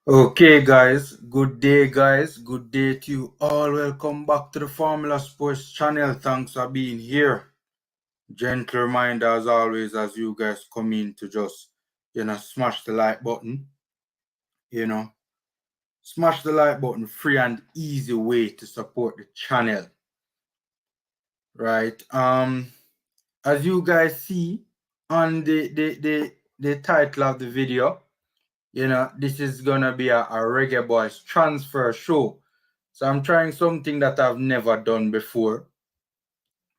Okay, guys, good day, good day to you all. Welcome back to the Formula Sports channel. Thanks for being here. Gentle reminder, as always, as you guys come in to just, smash the like button. Smash the like button, free and easy way to support the channel. Right. As you guys see on the title of the video, this is gonna be a Reggae Boyz transfer show. So I'm trying something that I've never done before,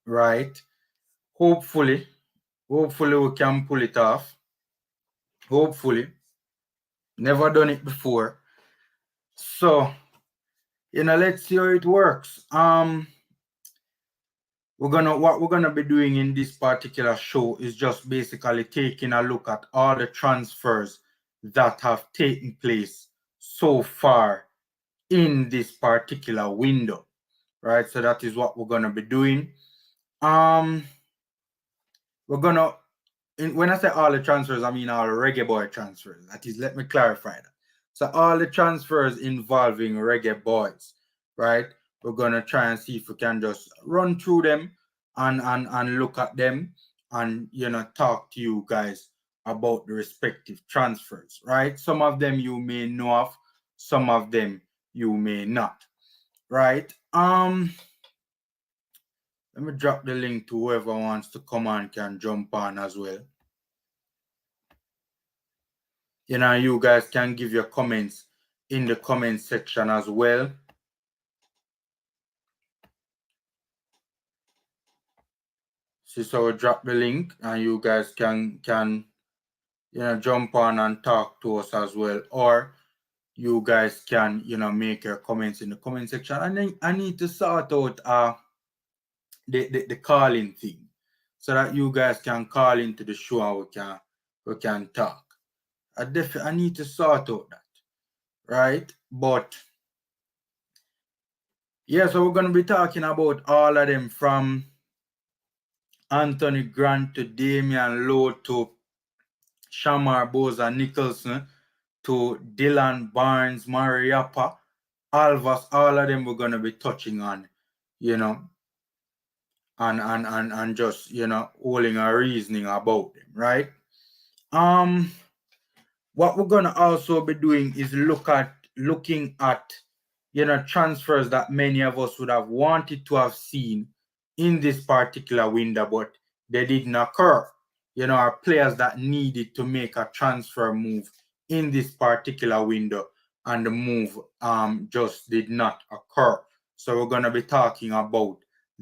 right? Hopefully we can pull it off. Hopefully. Never done it before. So, let's see how it works. What we're gonna be doing in this particular show is just basically taking a look at all the transfers that have taken place so far in this particular window, right? So that is what we're gonna be doing. We're gonna, when I say all the transfers, I mean all Reggae Boy transfers. That is, let me clarify that. So all the transfers involving Reggae Boyz, right? We're gonna try and see if we can just run through them and look at them and talk to you guys about the respective transfers, right? Some of them you may know of, some of them you may not, right? Let me drop the link to whoever wants to come on can jump on as well. You guys can give your comments in the comment section as well. So we'll drop the link and you guys can jump on and talk to us as well, or you guys can make your comments in the comment section. And then I need to sort out the calling thing so that you guys can call into the show and we can talk. I need to sort out that, right? But yeah, so we're going to be talking about all of them, from Anthony Grant to Damian Lowe to Shamar Boza Nicholson to Dylan Barnes, Mariappa, Alvas. All of them we're going to be touching on, and just holding a reasoning about them, right? What we're going to also be doing is looking at transfers that many of us would have wanted to have seen in this particular window, but they didn't occur. Our players that needed to make a transfer move in this particular window, and the move just did not occur. So we're going to be talking about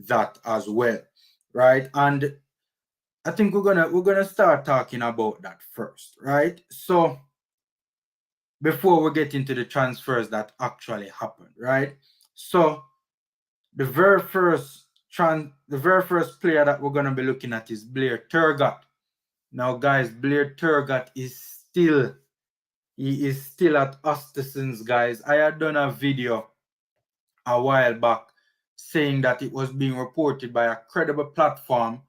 that as well, right? And I think we're gonna start talking about that first, right? So before we get into the transfers that actually happened, right? So the very first player that we're gonna be looking at is Blair Turgot. Now, guys, Blair Turgot is still at Atkinson's, guys. I had done a video a while back saying that it was being reported by a credible platform.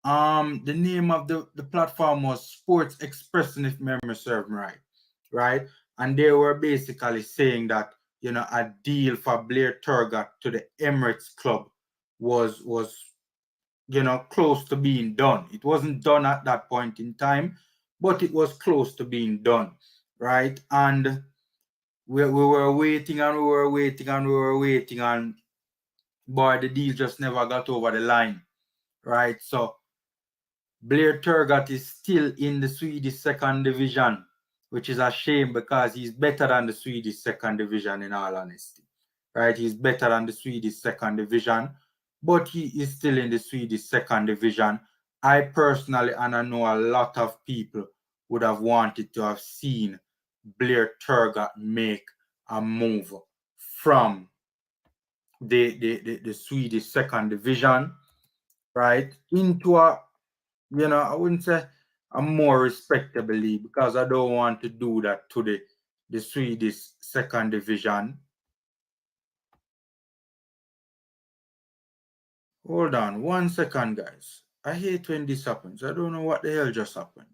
The name of the platform was Sports Expression, if memory serves me right? And they were basically saying that a deal for Blair Turgot to the Emirates club was close to being done. It wasn't done at that point in time, but it was close to being done, right? And we were waiting and we were waiting and we were waiting, and boy, the deal just never got over the line, right? So Blair Turgot is still in the Swedish second division, which is a shame because he's better than the Swedish second division, in all honesty, right? He's better than the Swedish second division, but he is still in the Swedish second division. I personally, and I know a lot of people, would have wanted to have seen Blair Turgot make a move from the Swedish second division, right, into a, I wouldn't say a more respectable league, because I don't want to do that to the Swedish second division. Hold on 1 second, guys. I hate when this happens. I don't know what the hell just happened.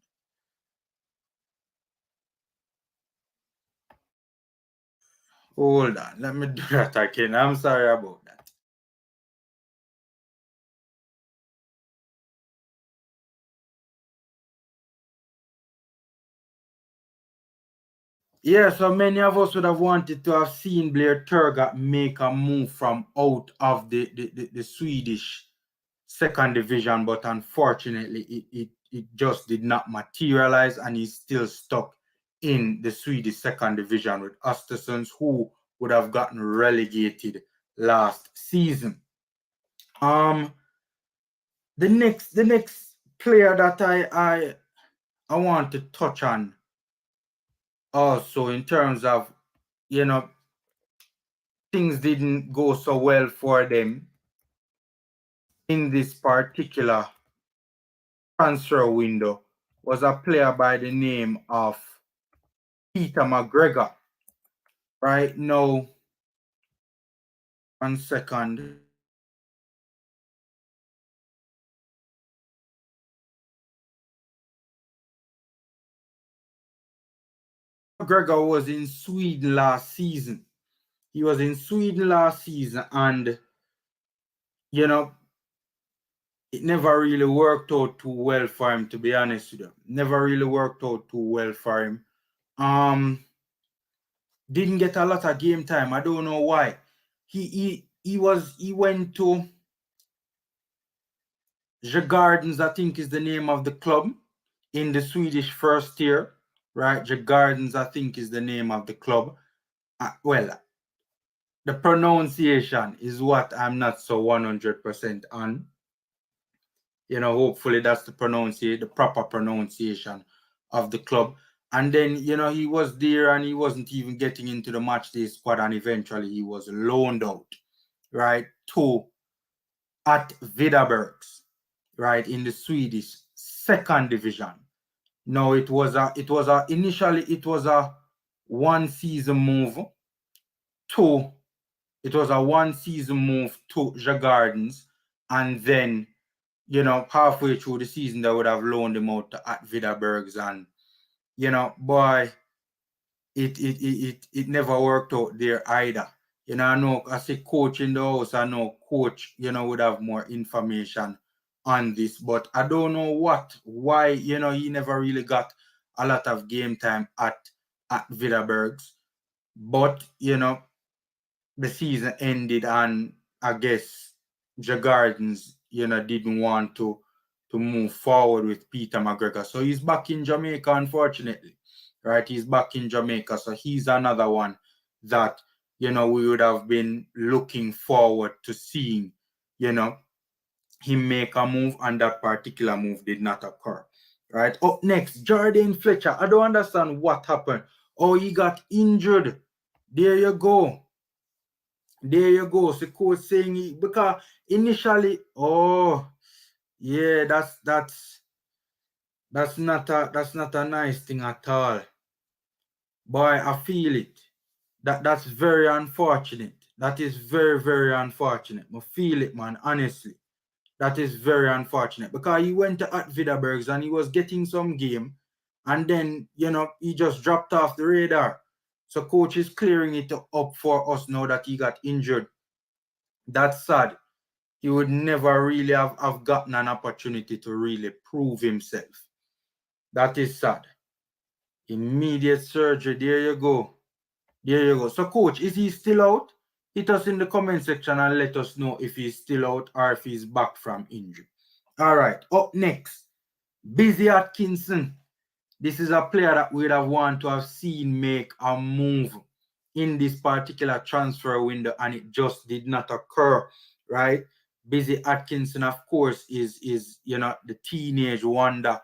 Hold on, let me do that again. I'm sorry about that. Yeah, so many of us would have wanted to have seen Blair Turgot make a move from out of the Swedish second division, but unfortunately it just did not materialize, and he's still stuck in the Swedish second division with Östersund, who would have gotten relegated last season. The next player that I want to touch on also, in terms of, you know, things didn't go so well for them in this particular transfer window, was a player by the name of Peter Mcgregor. Right now, 1 second. Mcgregor was in Sweden last season. He was in Sweden last season, and you know, it never really worked out too well for him, to be honest with you. Never really worked out too well for him. Didn't get a lot of game time. I don't know why. He went to Djurgårdens, I think is the name of the club, in the Swedish first tier, right? Djurgårdens, I think is the name of the club. Well, the pronunciation is what I'm not so 100% on. You know, hopefully that's the proper pronunciation of the club. And then, you know, he was there and he wasn't even getting into the match day squad, and eventually he was loaned out, right, to at Vidabergs, right, in the Swedish second division. No, initially it was a one season move to Djurgårdens, and then, you know, halfway through the season they would have loaned him out at Vidabergs, and you know, boy, it never worked out there either. You know, I know as a coach in the house, I know coach, you know, would have more information on this, but I don't know why, you know, he never really got a lot of game time at Vidabergs. But, you know, the season ended, and I guess Djurgårdens, you know, didn't want to move forward with Peter Mcgregor. So he's back in Jamaica, unfortunately. Right? He's back in Jamaica. So he's another one that, you know, we would have been looking forward to seeing, you know, him make a move, and that particular move did not occur. Right? Up next, Jordan Fletcher. I don't understand what happened. Oh, he got injured. There you go. There you go. So coach saying because initially, oh yeah, that's not a nice thing at all. Boy, I feel it. That's very unfortunate. That is very, very unfortunate. I feel it, man, honestly. That is very unfortunate because he went to at Vidabergs and he was getting some game, and then, you know, he just dropped off the radar. So coach is clearing it up for us now that he got injured. That's sad. He would never really have gotten an opportunity to really prove himself. That is sad. Immediate surgery. There you go. There you go. So, coach, is he still out? Hit us in the comment section and let us know if he's still out or if he's back from injury. All right. Up next, Busy Atkinson. This is a player that we'd have wanted to have seen make a move in this particular transfer window, and it just did not occur, right? Busy Atkinson, of course, is you know, the teenage wonder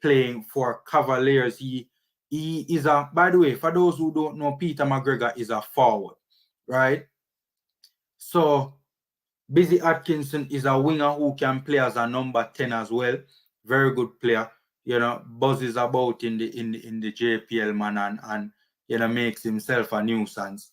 playing for Cavaliers. He is a, by the way, for those who don't know, Peter Mcgregor is a forward, right? So Busy Atkinson is a winger who can play as a number 10 as well. Very good player. You know, buzzes about in the JPL, man, and you know, makes himself a nuisance.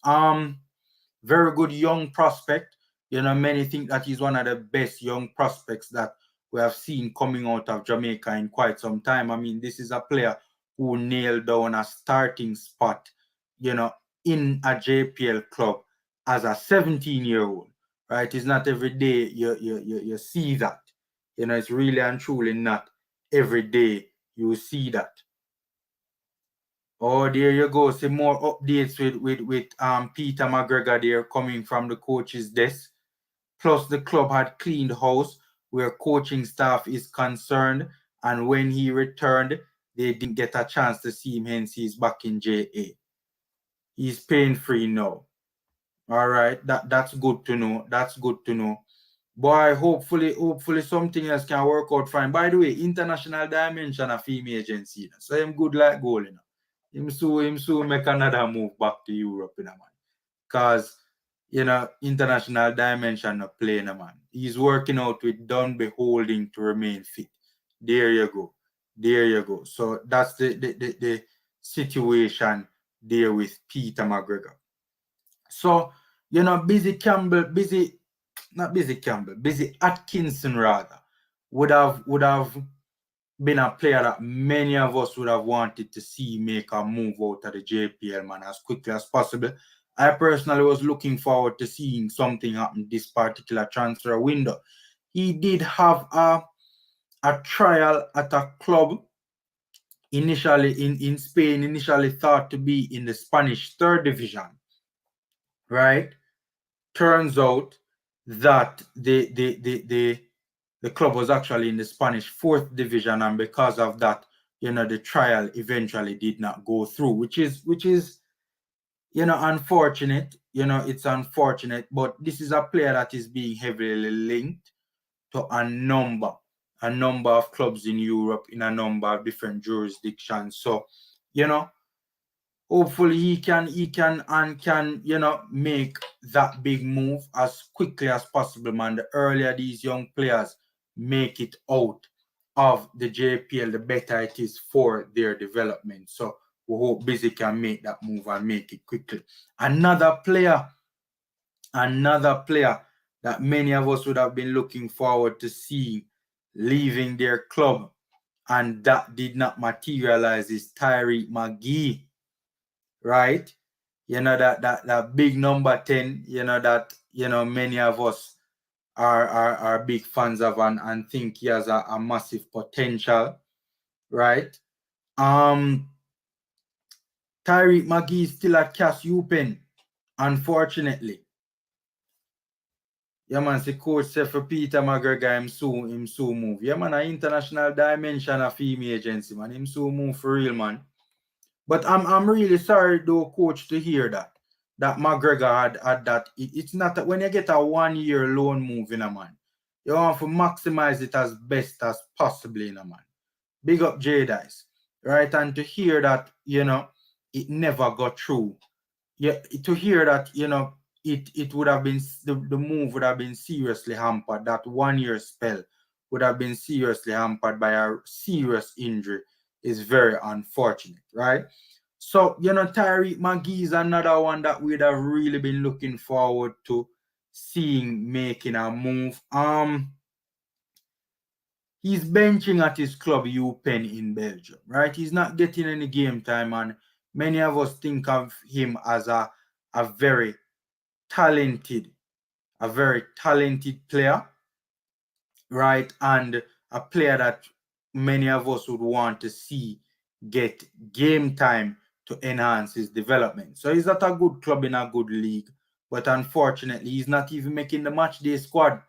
Very good young prospect. You know, many think that he's one of the best young prospects that we have seen coming out of Jamaica in quite some time. I mean, this is a player who nailed down a starting spot, you know, in a JPL club as a 17-year-old, right? It's not every day you see that. You know, it's really and truly not every day you see that. Oh, there you go. See more updates with Peter Mcgregor there coming from the coach's desk. Plus, the club had cleaned house where coaching staff is concerned, and when he returned, they didn't get a chance to see him, hence he's back in JA. He's pain-free now. All right, that's good to know. That's good to know. Boy, hopefully something else can work out fine. By the way, international dimension of female agency. So him good like goal, you know. Him soon make another move back to Europe, you know, man. Cause you know, international dimension of playing, man. He's working out with done beholding to remain fit. There you go. There you go. So that's the situation there with Peter Mcgregor. So, you know, Busy Atkinson rather would have been a player that many of us would have wanted to see make a move out of the JPL, man, as quickly as possible. I personally was looking forward to seeing something happen this particular transfer window. He did have a trial at a club initially in Spain, initially thought to be in the Spanish 3rd division, right? Turns out that the club was actually in the Spanish 4th division, and because of that, you know, the trial eventually did not go through, which is you know, unfortunate. You know, it's unfortunate, but this is a player that is being heavily linked to a number of clubs in Europe in a number of different jurisdictions. So, you know, hopefully he can you know, make that big move as quickly as possible, man. The earlier these young players make it out of the JPL, the better it is for their development. So we hope Busy can make that move and make it quickly. Another player that many of us would have been looking forward to see leaving their club, and that did not materialize, is Tyreke McGee, right? You know, that big number 10, you know, that, you know, many of us are big fans of and think he has a massive potential, right? Tyreke McGee is still at Cass Open, unfortunately. Yeah, man, the coach said for Peter Mcgregor, him soon move. Yeah, man, an international dimension of female agency, man. Him soon move for real, man. But I'm really sorry, though, coach, to hear that Mcgregor had that. It's not that when you get a 1-year loan move in a man, you want to maximize it as best as possible in a man. Big up J Dice, right? And to hear that, you know, it never got through. Yeah, to hear that, you know, it would have been, the move would have been seriously hampered. That 1-year spell would have been seriously hampered by a serious injury is very unfortunate, right? So, you know, Tyreke McGee is another one that we'd have really been looking forward to seeing making a move. He's benching at his club UPenn in Belgium, right? He's not getting any game time, and many of us think of him as a very talented player, right? And a player that many of us would want to see get game time to enhance his development. So he's at a good club in a good league, but unfortunately, he's not even making the match day squad.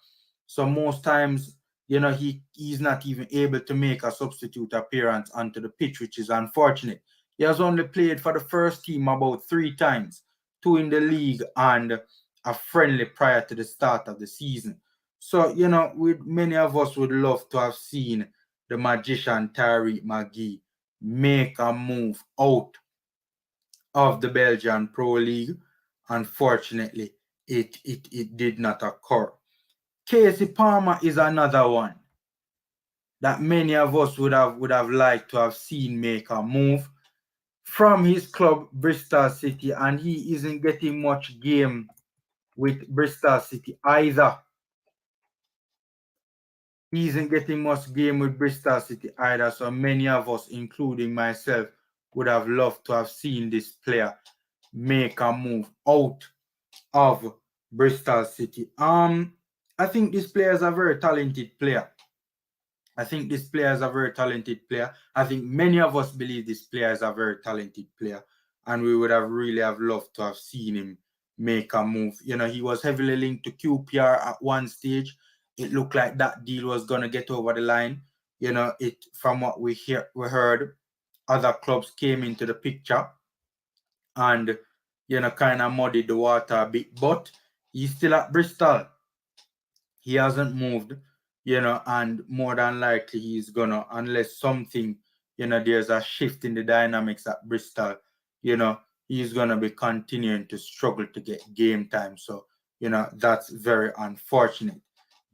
So most times, you know, he's not even able to make a substitute appearance onto the pitch, which is unfortunate. He has only played for the first team about 3 times, 2 in the league and a friendly prior to the start of the season. So, you know, many of us would love to have seen the magician Tyreke McGee make a move out of the Belgian Pro League. Unfortunately, it did not occur. Casey Palmer is another one that many of us would have liked to have seen make a move from his club Bristol City, and he isn't getting much game with Bristol City either. He isn't getting much game with Bristol City either, so many of us, including myself, would have loved to have seen this player make a move out of Bristol City. I think this player is a very talented player. I think this player is a very talented player. I think many of us believe this player is a very talented player, and we would have really have loved to have seen him make a move. You know, he was heavily linked to QPR at one stage. It looked like that deal was gonna get over the line. You know, it from what we heard, other clubs came into the picture and kind of muddied the water a bit. But he's still at Bristol. He hasn't moved, and more than likely he's gonna, unless something, there's a shift in the dynamics at Bristol, he's gonna be continuing to struggle to get game time. So, that's very unfortunate.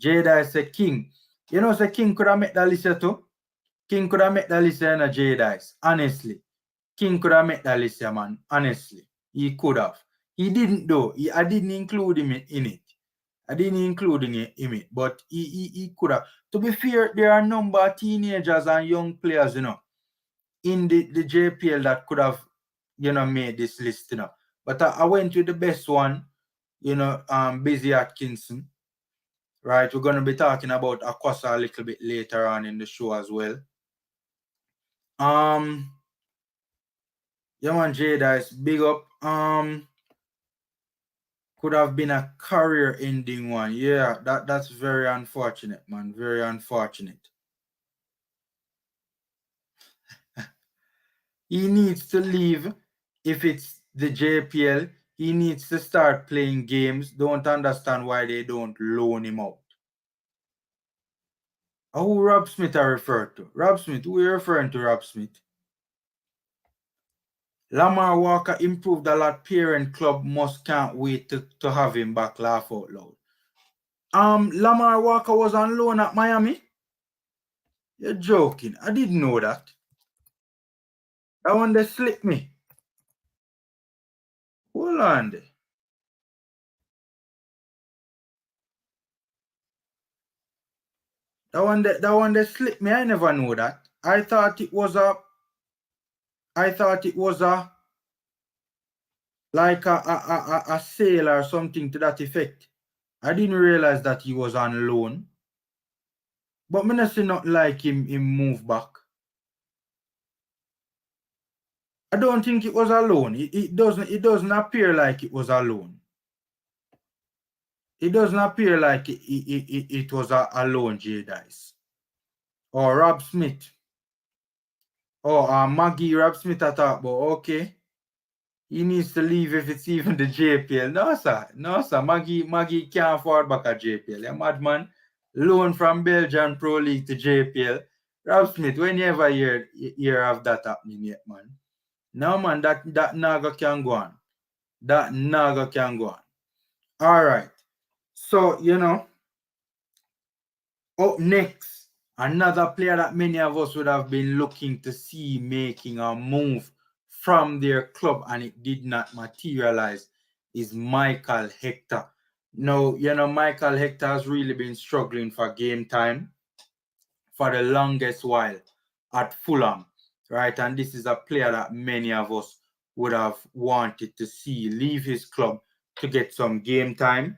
Jada is a King. Say King could have made that list too. King could have made that list, Jada. Honestly. King could have made that list, man. Honestly. He could have. He didn't though. I didn't include him in it. I didn't include him in it, but he could have. To be fair, there are a number of teenagers and young players, in the JPL that could have, made this list, But I went with the best one, Busy Atkinson. Right, we're going to be talking about Quasa a little bit later on in the show as well. Yeah, man, Jada, big up. Could have been a career-ending one. Yeah, that's very unfortunate, man. Very unfortunate. He needs to leave if it's the JPL. He needs to start playing games. Don't understand why they don't loan him out. Who Rob Smith I refer to? Rob Smith, who are you referring to, Rob Smith? Lamar Walker improved a lot. Parent club can't wait to have him back. Laugh out loud. Lamar Walker was on loan at Miami? You're joking. I didn't know that. That one they slipped me. Hold on there. That one they slipped me. I never knew that. I thought it was like a sale or something to that effect. I didn't realize that he was on loan. But me not see not like him move back. I don't think it was a loan. It doesn't appear like it was a loan. It doesn't appear like it was a loan, J Dice. Or Rob Smith. Oh, Maggie Rob Smith I thought, but okay. He needs to leave if it's even the JPL. No, sir. No, sir. Maggie can't afford back a JPL. You madman. Loan from Belgian Pro League to JPL. Rob Smith, when you ever hear of that happening yet, man? No, man, that naga can go on. That naga can go on. All right. So, up next, another player that many of us would have been looking to see making a move from their club and it did not materialize is Michael Hector. Now, Michael Hector has really been struggling for game time for the longest while at Fulham, right? And this is a player that many of us would have wanted to see leave his club to get some game time.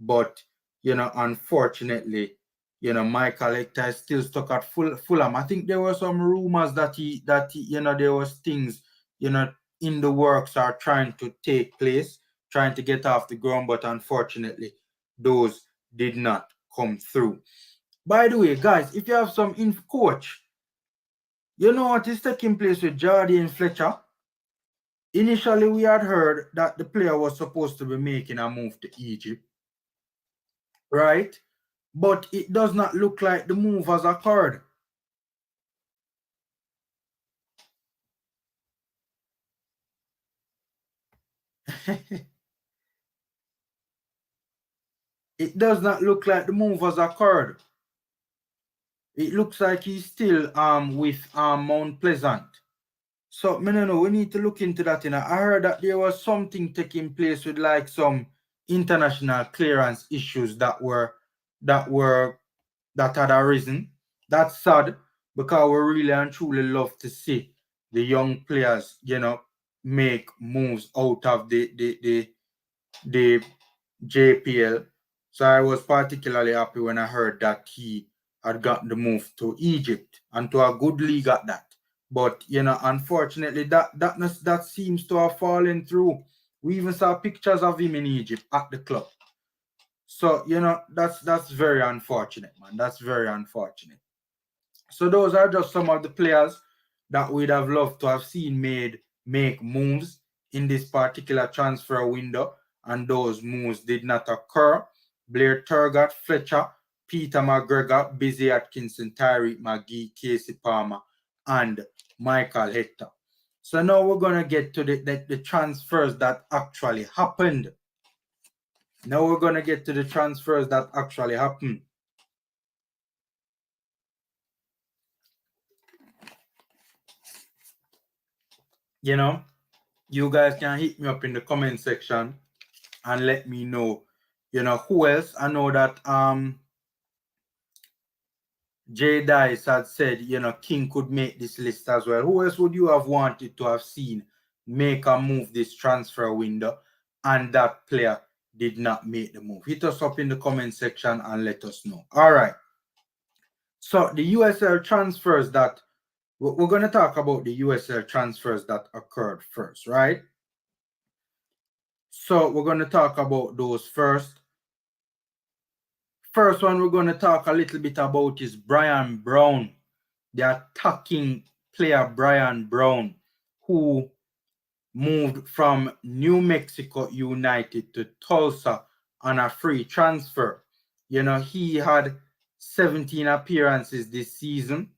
But, unfortunately, Michael Hector is still stuck at Fulham. I think there were some rumors that he there was things, in the works are trying to take place, trying to get off the ground, but unfortunately, those did not come through. By the way, guys, if you have some coach, you know what is taking place with Jabari and Fletcher? Initially, we had heard that the player was supposed to be making a move to Egypt, right? But it does not look like the move has occurred. It does not look like the move has occurred. It looks like he's still with Mount Pleasant. So, I don't know, we need to look into that. I heard that there was something taking place with like some international clearance issues that had arisen. That's sad because we really and truly love to see the young players, make moves out of the JPL. So I was particularly happy when I heard that he had gotten the move to Egypt and to a good league at that. But unfortunately, that seems to have fallen through. We even saw pictures of him in Egypt at the club. So that's very unfortunate, man. That's very unfortunate. So those are just some of the players that we'd have loved to have seen make moves in this particular transfer window, and those moves did not occur. Blair Turgot, Fletcher, Peter Mcgregor, Busy Atkinson, Tyreek McGee, Casey Palmer, and Michael Hector. So now we're gonna get to the transfers that actually happened. Now we're gonna get to the transfers that actually happened. You guys can hit me up in the comment section and let me know, who else. I know that Jay Dice had said, King could make this list as well. Who else would you have wanted to have seen make a move this transfer window and that player did not make the move? Hit us up in the comment section and let us know. All right. So the USL transfers that we're going to talk about the USL transfers that occurred first, right? So we're going to talk about those first. First one we're going to talk a little bit about is Brian Brown, the attacking player Brian Brown, who moved from New Mexico United to Tulsa on a free transfer. He had 17 appearances this season,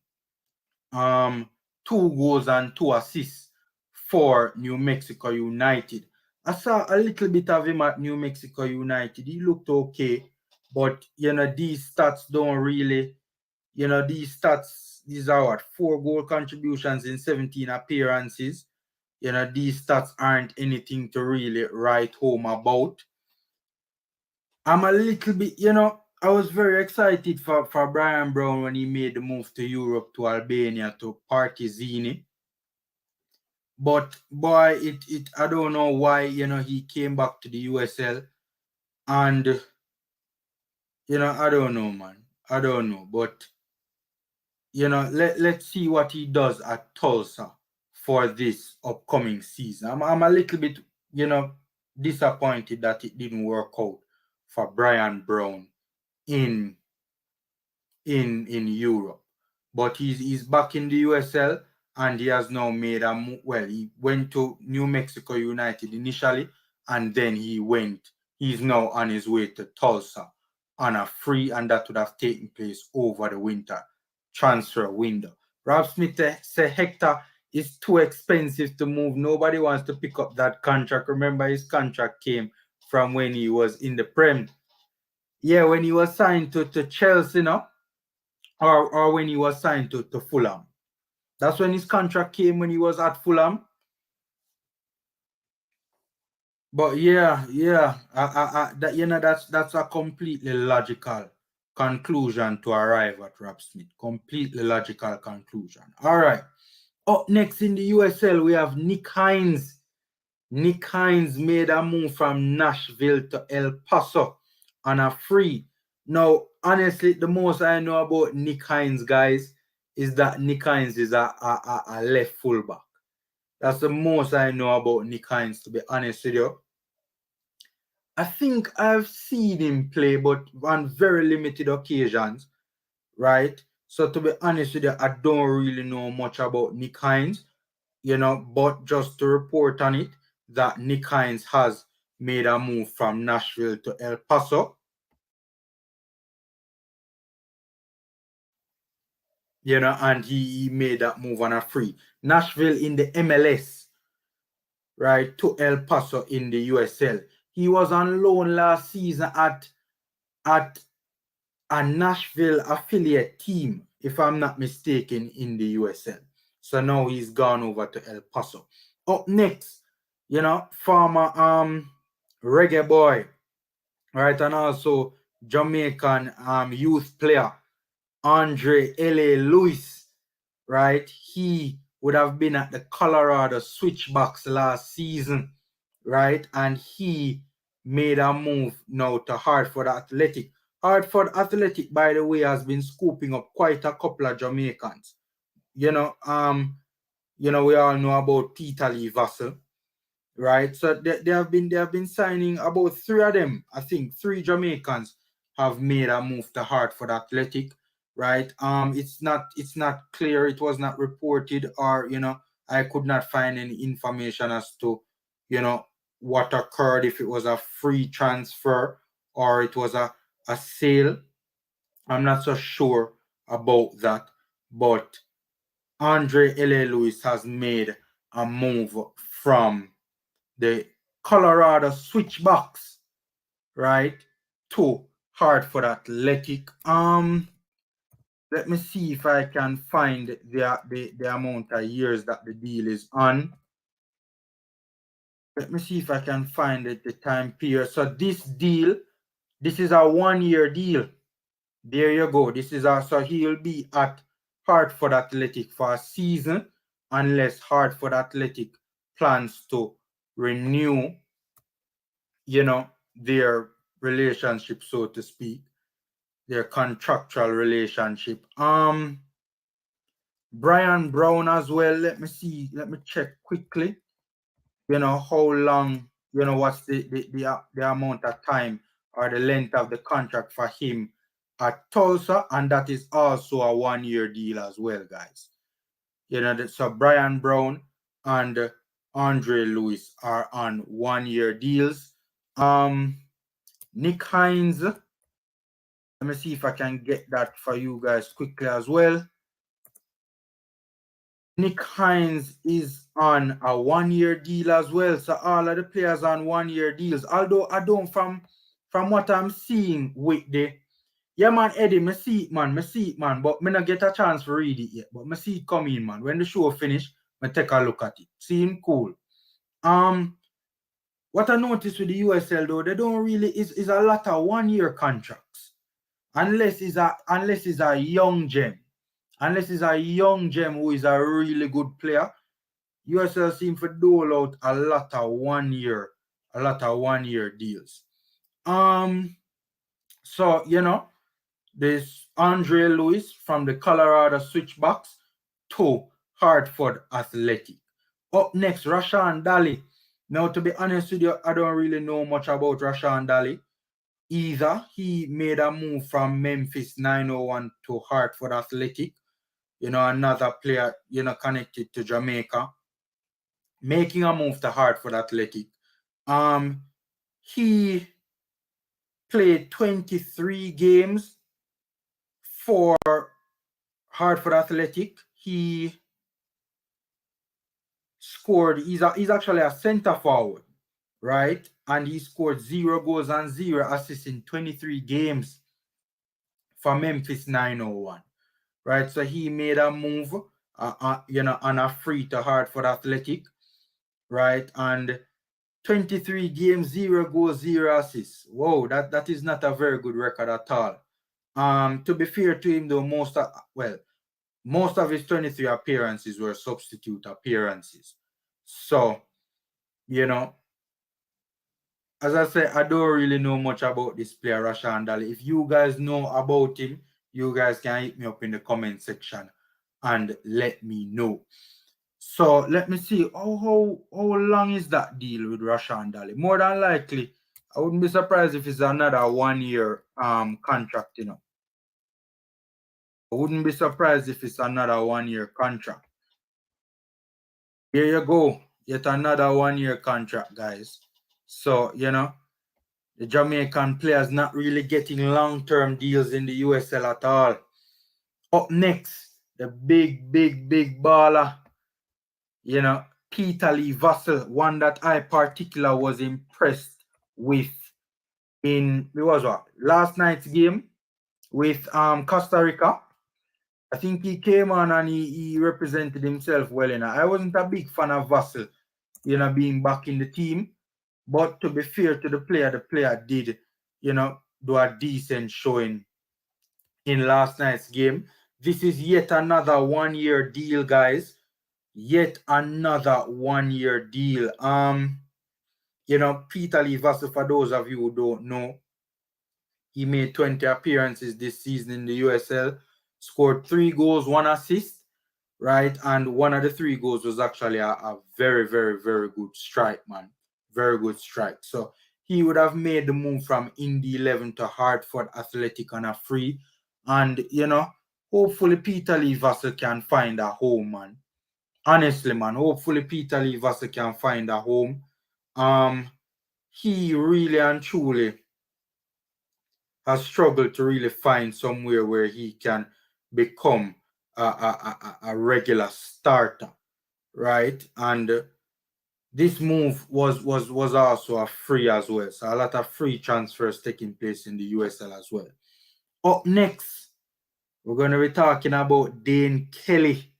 2 goals and 2 assists for New Mexico United. I saw a little bit of him at New Mexico United. He looked okay, but these stats don't really, these are what, 4 goal contributions in 17 appearances. These stats aren't anything to really write home about. I'm a little bit, I was very excited for Brian Brown when he made the move to Europe, to Albania, to Partizani. But boy, it I don't know why, he came back to the USL. And I don't know, man. I don't know. But let's see what he does at Tulsa for this upcoming season. I'm a little bit, disappointed that it didn't work out for Brian Brown in Europe. But he's back in the USL, and he has now made a move. Well, he went to New Mexico United initially, and then he's now on his way to Tulsa on a free, and that would have taken place over the winter transfer window. Rob Smith say Hector is too expensive to move. Nobody wants to pick up that contract. Remember, his contract came from when he was in the Prem. Yeah, when he was signed to Chelsea, or when he was signed to Fulham. That's when his contract came, when he was at Fulham. But yeah, that's a completely logical conclusion to arrive at, Rob Smith. Completely logical conclusion. All right. Up next in the USL, we have Nick Heinz. Nick Heinz made a move from Nashville to El Paso on a free. Now, honestly, the most I know about Nick Heinz, guys, is that Nick Heinz is a left fullback. That's the most I know about Nick Heinz, to be honest with you. I think I've seen him play, but on very limited occasions, right? So to be honest with you, I don't really know much about Nick Heinz, but just to report on it, that Nick Heinz has made a move from Nashville to El Paso. And he made that move on a free. Nashville in the MLS, right, to El Paso in the USL. He was on loan last season at a Nashville affiliate team, if I'm not mistaken, in the USL. So now he's gone over to El Paso. Up next, former reggae boy, right, and also Jamaican youth player Andre L.A. Lewis, right? He would have been at the Colorado Switchbacks last season, right? And he made a move now to Hartford Athletic. Hartford Athletic, by the way, has been scooping up quite a couple of Jamaicans. We all know about Peter Lee Vassell, right? So they have been signing about 3 of them. I think 3 Jamaicans have made a move to Hartford Athletic, right? It's not clear. It was not reported, or I could not find any information as to what occurred, if it was a free transfer or it was a sale. I'm not so sure about that, but Andre L.A. Lewis has made a move from the Colorado Switchbacks, right, to Hartford Athletic. Let me see if I can find the amount of years that the deal is on. Let me see if I can find it, the time period. So this deal, this is a 1-year deal. There you go. This is so he'll be at Hartford Athletic for a season, unless Hartford Athletic plans to renew, their relationship, so to speak, their contractual relationship. Brian Brown as well. Let me see. Let me check quickly. How long, what's the amount of time or the length of the contract for him at Tulsa, and that is also a 1-year deal as well, guys. So Brian Brown and Andre Lewis are on 1-year deals. Nick Heinz, let me see if I can get that for you guys quickly as well. Nick Heinz is on a 1-year deal as well. So all of the players on 1-year deals. Although I don't, from what I'm seeing with Eddie, me see it, man. But me not get a chance to read it yet. But me see it coming, man. When the show finish, me take a look at it. Seem cool. What I noticed with the USL though, they don't really is a lot of 1-year contracts. Unless it's a young gem. Unless it's a young gem who is a really good player, USL seem to dole out a lot of 1-year deals. So this Andre Lewis from the Colorado Switchbacks to Hartford Athletic. Up next, Rashan Daly. Now, to be honest with you, I don't really know much about Rashan Daly either. He made a move from Memphis 901 to Hartford Athletic. Another player, connected to Jamaica, making a move to Hartford Athletic. He played 23 games for Hartford Athletic. He scored, he's actually a center forward, right? And he scored 0 goals and 0 assists in 23 games for Memphis 901, right? So he made a move, on a free to Hartford Athletic, right? And 23 games, 0 goals, 0 assists. Whoa, that is not a very good record at all. To be fair to him, though, most of his 23 appearances were substitute appearances. So, as I said, I don't really know much about this player, Rashan Daly. If you guys know about him, you guys can hit me up in the comment section and let me know. So let me see, how long is that deal with Rashan Daly? More than likely, I wouldn't be surprised if it's another 1-year contract, I wouldn't be surprised if it's another 1-year contract. Here you go. Yet another 1-year contract, guys. So, the Jamaican players not really getting long-term deals in the USL at all. Up next, the big baller, Peter Lee Vassell, one that I particularly was impressed with in, last night's game with Costa Rica. I think he came on and he represented himself well enough. I wasn't a big fan of Vassell, being back in the team. But to be fair to the player did, do a decent showing in last night's game. This is yet another 1-year deal, guys. yet another 1-year deal. You know, Peter Lee Vassell, for those of you who don't know, he made 20 appearances this season in the USL, scored 3 goals, 1 assist, right? And one of the 3 goals was actually a very, very, very good strike, man. Very good strike. So he would have made the move from Indy 11 to Hartford Athletic on a free. And, you know, hopefully Peter Lee Vassell can find a home, man. Honestly, man, hopefully Peter Lee Vassell can find a home. He really and truly has struggled to really find somewhere where he can become a regular starter, right? And this move was also a free as well. So a lot of free transfers taking place in the USL as well. Up next, we're going to be talking about Dane Kelly.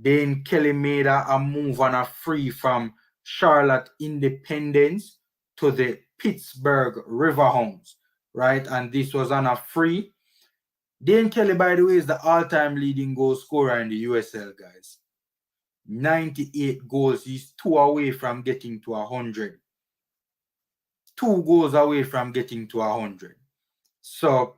Dane Kelly made a move on a free from Charlotte Independence to the Pittsburgh Riverhounds, right? And this was on a free. Dane Kelly, by the way, is the all-time leading goal scorer in the USL, guys. 98 goals. He's 2 away from getting to 100. 2 goals away from getting to 100. So,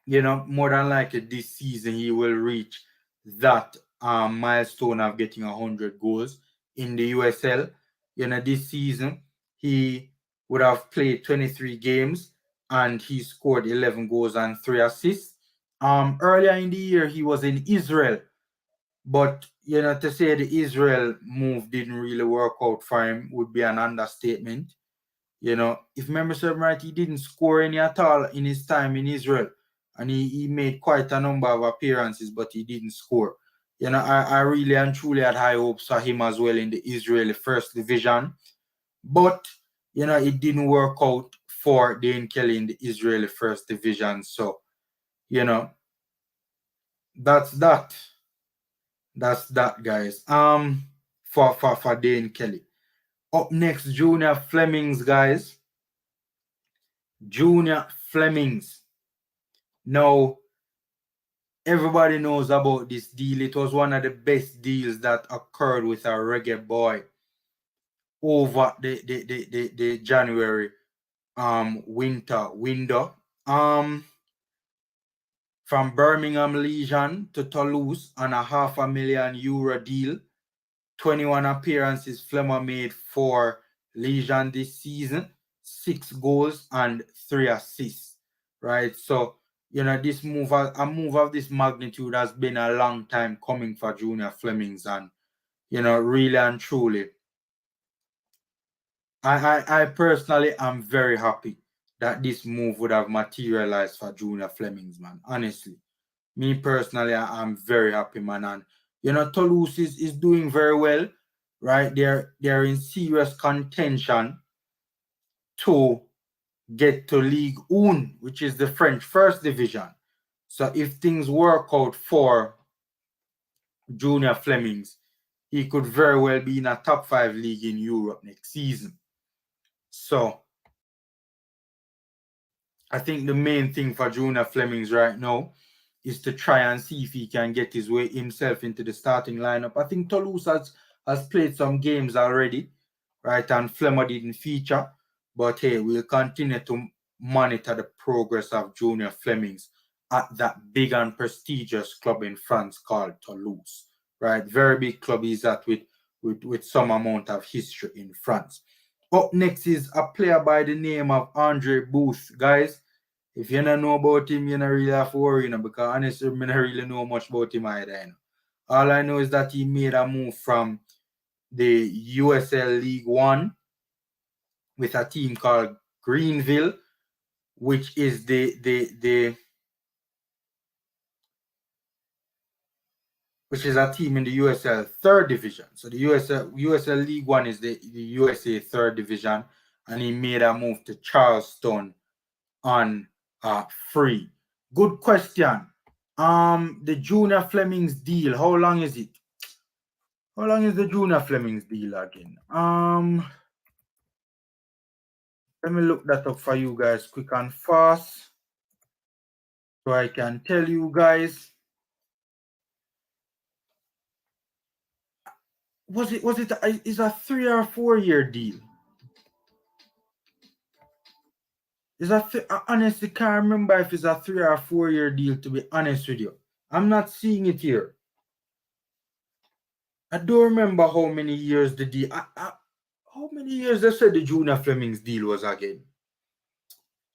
you know, more than likely this season he will reach that milestone of getting 100 goals in the USL. You know, this season he would have played 23 games and he scored 11 goals and 3 assists. Earlier in the year he was in Israel, but you know, to say the Israel move didn't really work out for him would be an understatement. You know, if memory serves right, he didn't score any at all in his time in Israel. And he made quite a number of appearances, but he didn't score. You know, I really and truly had high hopes for him as well in the Israeli first division. But, you know, it didn't work out for Dane Kelly in the Israeli first division. So, you know, that's that. That's that, guys. For Dane Kelly. Up next, Junior Flemings, guys. Junior Flemings. Now, everybody knows about this deal. It was one of the best deals that occurred with a reggae boy over the January winter window. From Birmingham Legion to Toulouse on a €500,000 deal. 21 appearances Fleming made for Legion this season, 6 goals and 3 assists. Right, so you know, this move, a move of this magnitude has been a long time coming for Junior Flemings, and you know, really and truly, I personally am very happy that this move would have materialized for Junior Flemings, man. Honestly, me personally, I'm very happy, man. And you know, Toulouse is doing very well, right? They're in serious contention to get to Ligue 1, which is the French first division. So if things work out for Junior Flemings, he could very well be in a top 5 league in Europe next season. So I think the main thing for Junior Flemings right now is to try and see if he can get his way himself into the starting lineup. I think Toulouse has played some games already, right? And Fleming didn't feature. But hey, we'll continue to monitor the progress of Junior Flemings at that big and prestigious club in France called Toulouse, right? Very big club is that with some amount of history in France. Up next is a player by the name of Andre Booth. Guys, if you don't know about him, you don't really have to worry, you know, because honestly, I don't really know much about him either. You know. All I know is that he made a move from the USL League One with a team called Greenville, which is which is a team in the USL third division. So the USL League One is the USA third division, and he made a move to Charleston on free. Good question. The Junior Flemings deal, how long is it? How long is the Junior Flemings deal again? Let me look that up for you guys quick and fast so I can tell you guys. is a 3 or 4 year deal? I honestly can't remember if it's a 3 or 4 year deal, to be honest with you. I'm not seeing it here. I don't remember how many years the deal. How many years they said the Junior Fleming's deal was again?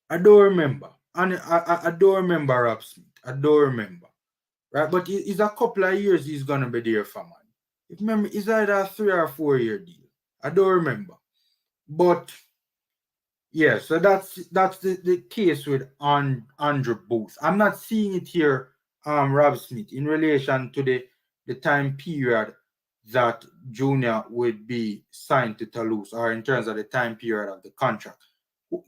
I don't remember. And I don't remember Rob Smith. I don't remember. Right? But it's a couple of years he's gonna be there for, man. If remember, it's either a 3 or 4 year deal. I don't remember. But yeah, so that's the case with Andrew Booth. I'm not seeing it here, Rob Smith, in relation to the time period that Junior would be signed to Toulouse, or in terms of the time period of the contract.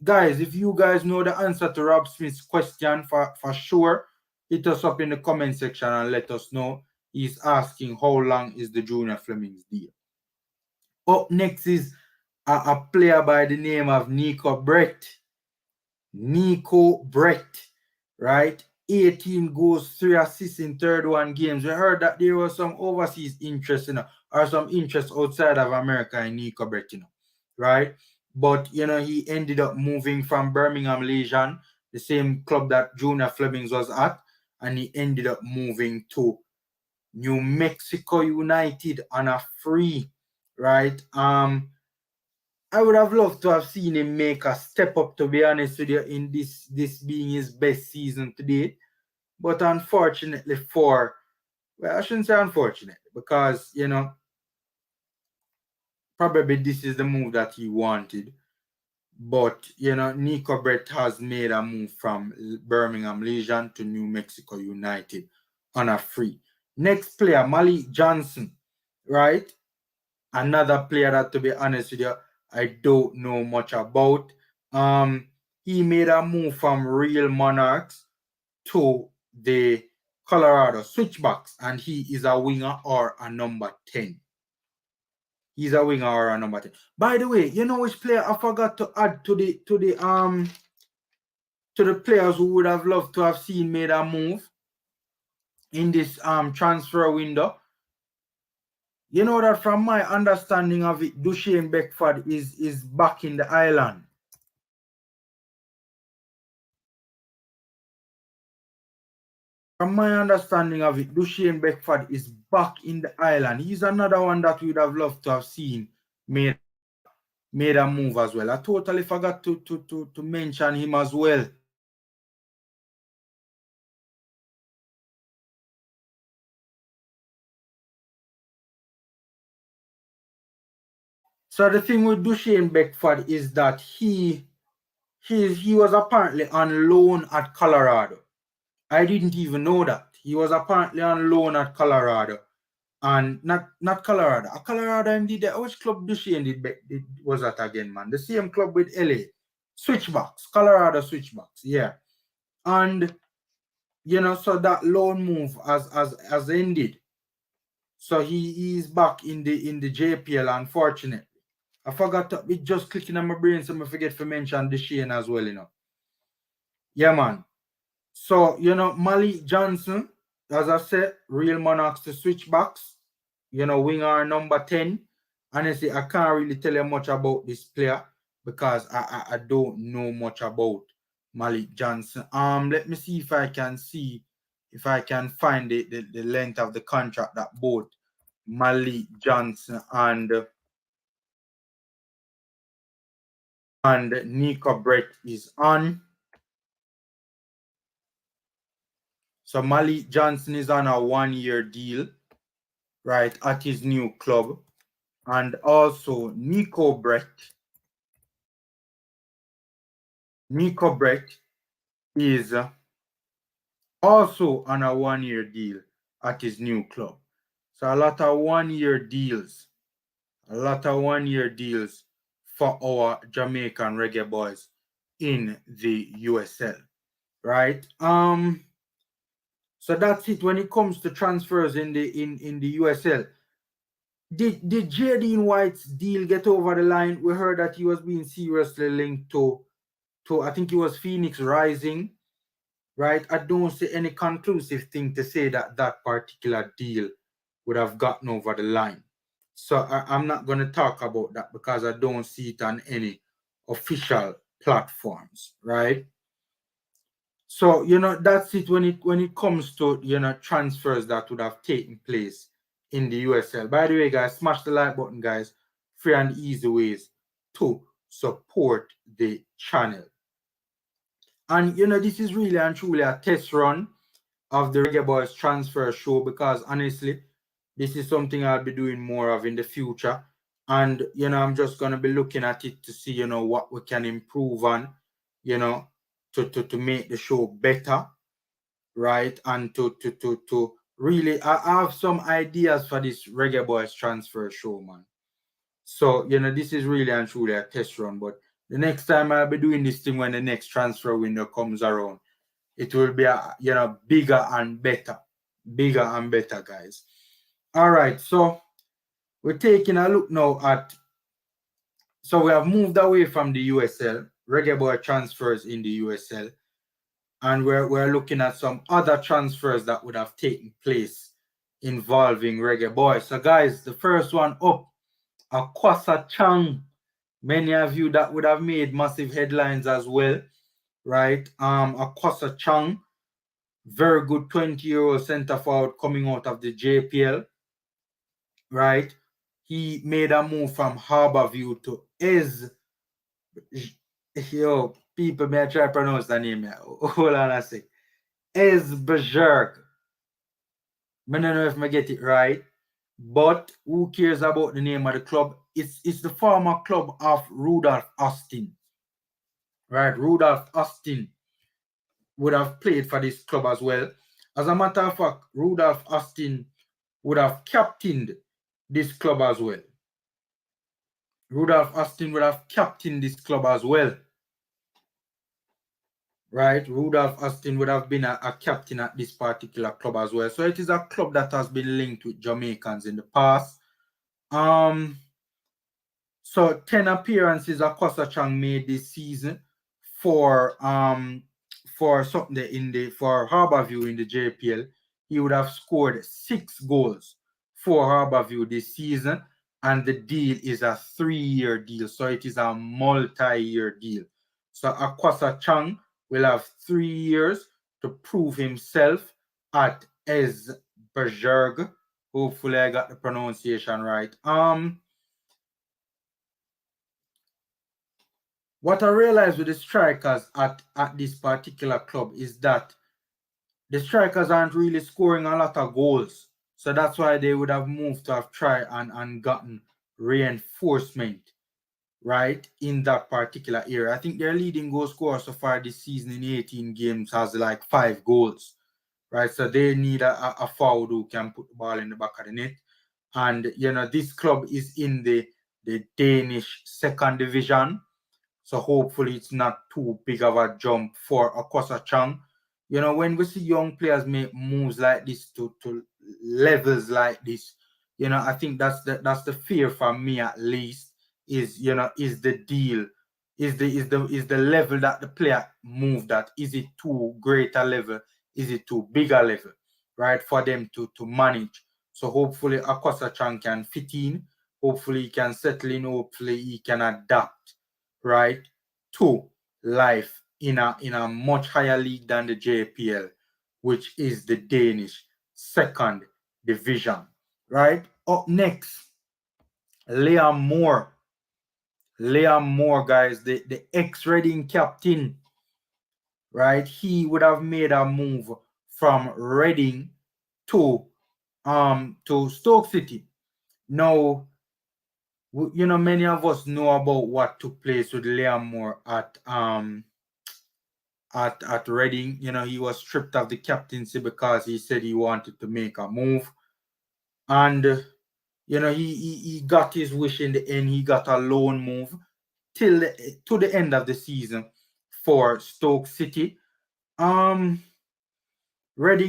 Guys, if you guys know the answer to Rob Smith's question, for sure, hit us up in the comment section and let us know. He's asking how long is the Junior Fleming's deal. Up next is a player by the name of Nico Brett. Nico Brett, right? 18 goals, 3 assists in 31 games. We heard that there was some overseas interest, or some interest outside of America in Nico Brett, right? But, he ended up moving from Birmingham Legion, the same club that Junior Fleming was at, and he ended up moving to New Mexico United on a free, right? I would have loved to have seen him make a step up, to be honest with you, in this being his best season to date. But unfortunately I shouldn't say unfortunately, because, probably this is the move that he wanted. But, Nico Brett has made a move from Birmingham Legion to New Mexico United on a free. Next player, Malik Johnson, right? Another player that, to be honest with you, I don't know much about. He made a move from Real Monarchs to the Colorado Switchbacks, and he is a winger or a number 10. He's a winger or a number 10. By the way, you know which player I forgot to add to the players who would have loved to have seen made a move in this transfer window? You know that from my understanding of it, Duchesne Beckford is back in the island. From my understanding of it, Duchesne Beckford is back in the island. He's another one that we would have loved to have seen made a move as well. I totally forgot to mention him as well. So the thing with Duchesne Beckford is that he was apparently on loan at Colorado. I didn't even know that. He was apparently on loan at Colorado. And not Colorado. Colorado MD, which club Duchesne was that again, man? The same club with LA. Switchbacks. Colorado Switchbacks, yeah. And so that loan move has ended. So he is back in the JPL, unfortunately. I forgot to be just clicking on my brain, so I forget to mention Duchesne as well, Yeah, man. So, Malik Johnson, as I said, Real Monarchs to Switchbacks, winger number 10. Honestly, I can't really tell you much about this player because I don't know much about Malik Johnson. Let me see if I can find the length of the contract that both Malik Johnson and Nico Brett is on. So Malik Johnson is on a 1-year deal, right, at his new club. And also Nico Brett is also on a 1-year deal at his new club. So a lot of 1-year deals for our Jamaican reggae boys in the USL, right? So that's it when it comes to transfers in the USL. Did Jaden White's deal get over the line? We heard that he was being seriously linked to I think it was Phoenix Rising, right? I don't see any conclusive thing to say that particular deal would have gotten over the line. So I'm not going to talk about that because I don't see it on any official platforms, right? So, you know, that's it when it comes to, you know, transfers that would have taken place in the USL. By the way, guys, smash the like button, guys. Free and easy ways to support the channel. And, you know, this is really and truly a test run of the Reggae Boys transfer show because, honestly, this is something I'll be doing more of in the future. And, you know, I'm just going to be looking at it to see, you know, what we can improve on, you know, to make the show better, right? And to really, I have some ideas for this Reggae Boys transfer show, man. So, you know, this is really and truly a test run. But the next time I'll be doing this thing when the next transfer window comes around, it will be, you know, bigger and better, guys. All right, so we're taking a look now at, so we have moved away from the USL, Reggae Boy transfers in the USL, and we're looking at some other transfers that would have taken place involving Reggae Boy. So guys, the first one up, a Quasa Chang. Many of you that would have made massive headlines as well, right? A Quasa Chang, very good 20-year-old centre forward coming out of the JPL, right? He made a move from Harborview to yo, people may I try to pronounce the name here. Hold on a sec. Esbjerg. I don't know if I get it right, but who cares about the name of the club? It's the former club of Rudolph Austin, right? Rudolph Austin would have played for this club as well. As a matter of fact, Rudolph Austin would have captained this club as well. Rudolph Austin would have captained this club as well. Right? Rudolph Austin would have been a captain at this particular club as well. So it is a club that has been linked with Jamaicans in the past. So 10 appearances Quasa Chang made this season for something in the for Harborview in the JPL. He would have scored 6 goals for Harborview this season, and the deal is a 3-year deal. So it is a multi-year deal. So Quasa Chang will have 3 years to prove himself at Esbjerg. Hopefully I got the pronunciation right. What I realized with the strikers at this particular club is that the strikers aren't really scoring a lot of goals. So that's why they would have moved to have tried and gotten reinforcement, right, in that particular area. I think their leading goal scorer so far this season in 18 games has like 5 goals, right? So they need a forward who can put the ball in the back of the net. And, you know, this club is in the Danish second division. So hopefully it's not too big of a jump for Quasa Chang. You know, when we see young players make moves like this to levels like this, you know, I think that's the fear for me at least is, you know, is the deal, is the level that the player moved at. Is it too great a level? Is it too big a level, right, for them to manage? So hopefully Quasa Chang can fit in. Hopefully he can settle in. Hopefully he can adapt, right, to life in a much higher league than the JPL, which is the Danish second division, right? Up next, Liam Moore. Liam Moore, guys, the ex-Reading captain, right? He would have made a move from Reading to Stoke City. Now, you know, many of us know about what took place with Liam Moore at Reading. You know, he was stripped of the captaincy because he said he wanted to make a move. And, you know, he got his wish in the end. He got a loan move to the end of the season for Stoke City. Reading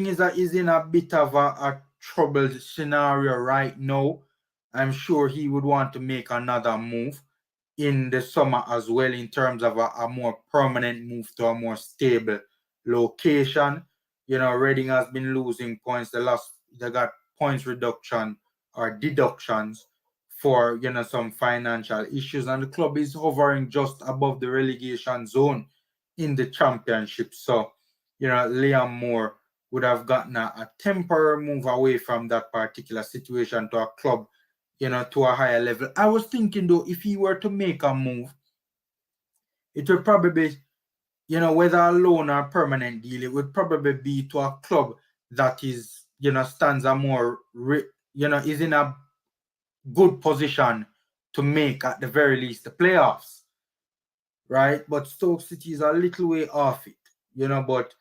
is in a bit of a troubled scenario right now. I'm sure he would want to make another move in the summer as well, in terms of a more permanent move to a more stable location. You know, Reading has been losing points. They got points reduction or deductions for, you know, some financial issues, and the club is hovering just above the relegation zone in the championship. So, you know, Liam Moore would have gotten a temporary move away from that particular situation to a club, you know, to a higher level. I was thinking, though, if he were to make a move, it would probably be, you know, whether a loan or permanent deal, it would probably be to a club that is, you know, stands a more, you know, is in a good position to make at the very least the playoffs, right? But Stoke City is a little way off it, you know. But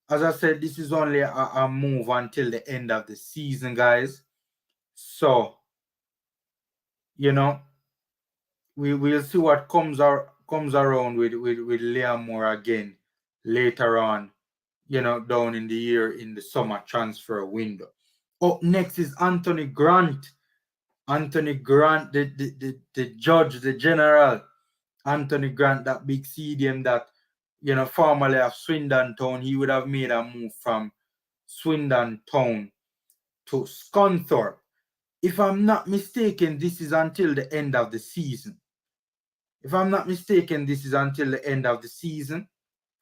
as I said, this is only a move until the end of the season, guys. So, you know, we'll see what comes around with Liam Moore again later on, you know, down in the year in the summer transfer window. Up next is Anthony Grant. Anthony Grant, the judge, the general. Anthony Grant, that big CDM that, you know, formerly of Swindon Town, he would have made a move from Swindon Town to Scunthorpe. If I'm not mistaken, this is until the end of the season. If I'm not mistaken, this is until the end of the season.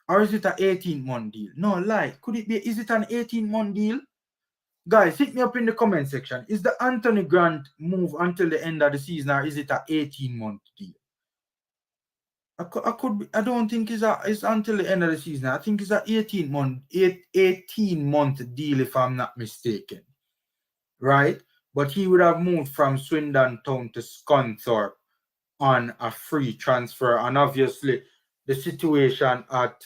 Or is it an 18-month deal? No, lie. Could it be? Is it an 18-month deal? Guys, hit me up in the comment section. Is the Anthony Grant move until the end of the season, or is it an 18-month deal? I don't think it's until the end of the season. I think it's an 18-month deal, if I'm not mistaken. Right? But he would have moved from Swindon Town to Scunthorpe on a free transfer. And obviously, the situation at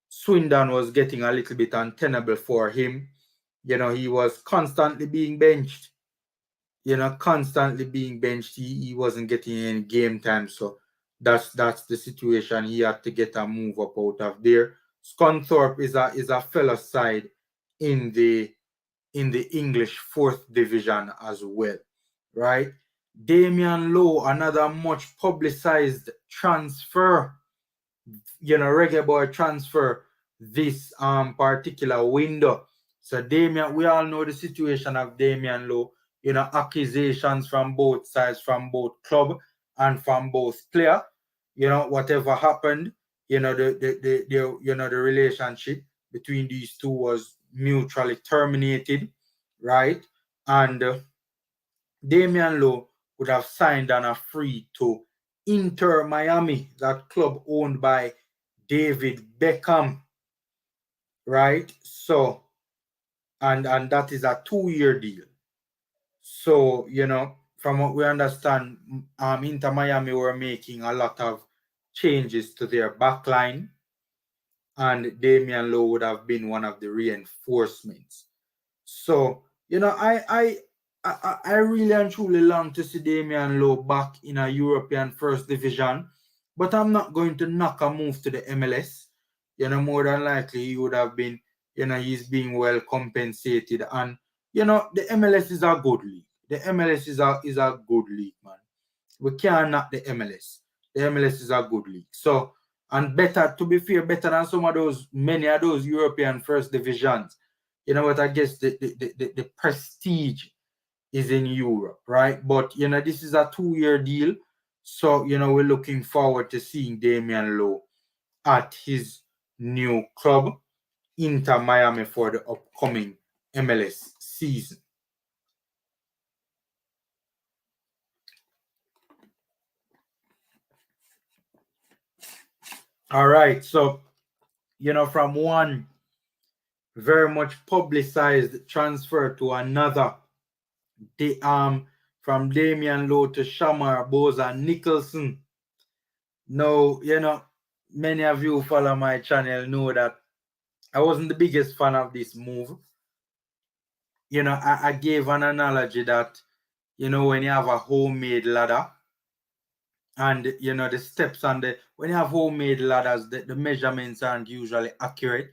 Swindon was getting a little bit untenable for him. You know, he was constantly being benched. He wasn't getting any game time. So that's the situation. He had to get a move up out of there. Scunthorpe is a fellow side in the English 4th division as well, right? Damian Lowe, another much publicized transfer, you know, Reggae boy transfer this particular window. So Damian, we all know the situation of Damian Lowe, you know, accusations from both sides, from both club and from both player. You know, whatever happened, you know, the relationship between these two was mutually terminated, right? And Damian Lowe would have signed on a free to Inter Miami, that club owned by David Beckham, right? So, and that is a 2-year deal. So, you know, from what we understand, Inter Miami were making a lot of changes to their backline, and Damian Lowe would have been one of the reinforcements. So, you know, I really and truly long to see Damian Lowe back in a European 1st division, but I'm not going to knock a move to the MLS. You know, more than likely he would have been, you know, he's being well compensated, and you know, the MLS is a good league. The MLS is a good league, man. We can't knock the MLS. The MLS is a good league. So, and better, to be fair, better than many of those European 1st divisions. You know what? I guess the prestige is in Europe, right? But, you know, this is a 2-year deal. So, you know, we're looking forward to seeing Damian Lowe at his new club, Inter Miami, for the upcoming MLS season. All right. So, you know, from one very much publicized transfer to another, from Damian Lowe to Shamar Boza Nicholson. Now, you know, many of you who follow my channel know that I wasn't the biggest fan of this move. You know, I gave an analogy that, you know, when you have a homemade ladder, and, you know, the steps on when you have homemade ladders, the measurements aren't usually accurate,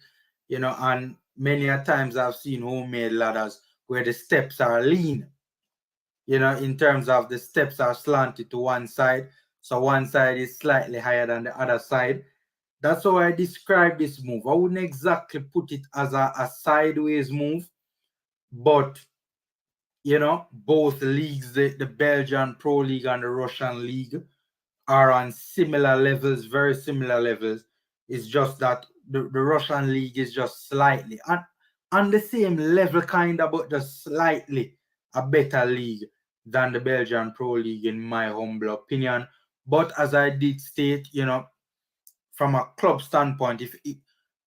you know, and many a times I've seen homemade ladders where the steps are lean, you know, in terms of the steps are slanted to one side. So one side is slightly higher than the other side. That's how I describe this move. I wouldn't exactly put it as a sideways move, but both leagues, the Belgian Pro League and the Russian League, are on similar levels, very similar levels. It's just that the Russian League is just slightly on the same level, kind of, but just slightly a better league than the Belgian Pro League, in my humble opinion. But as I did state, from a club standpoint,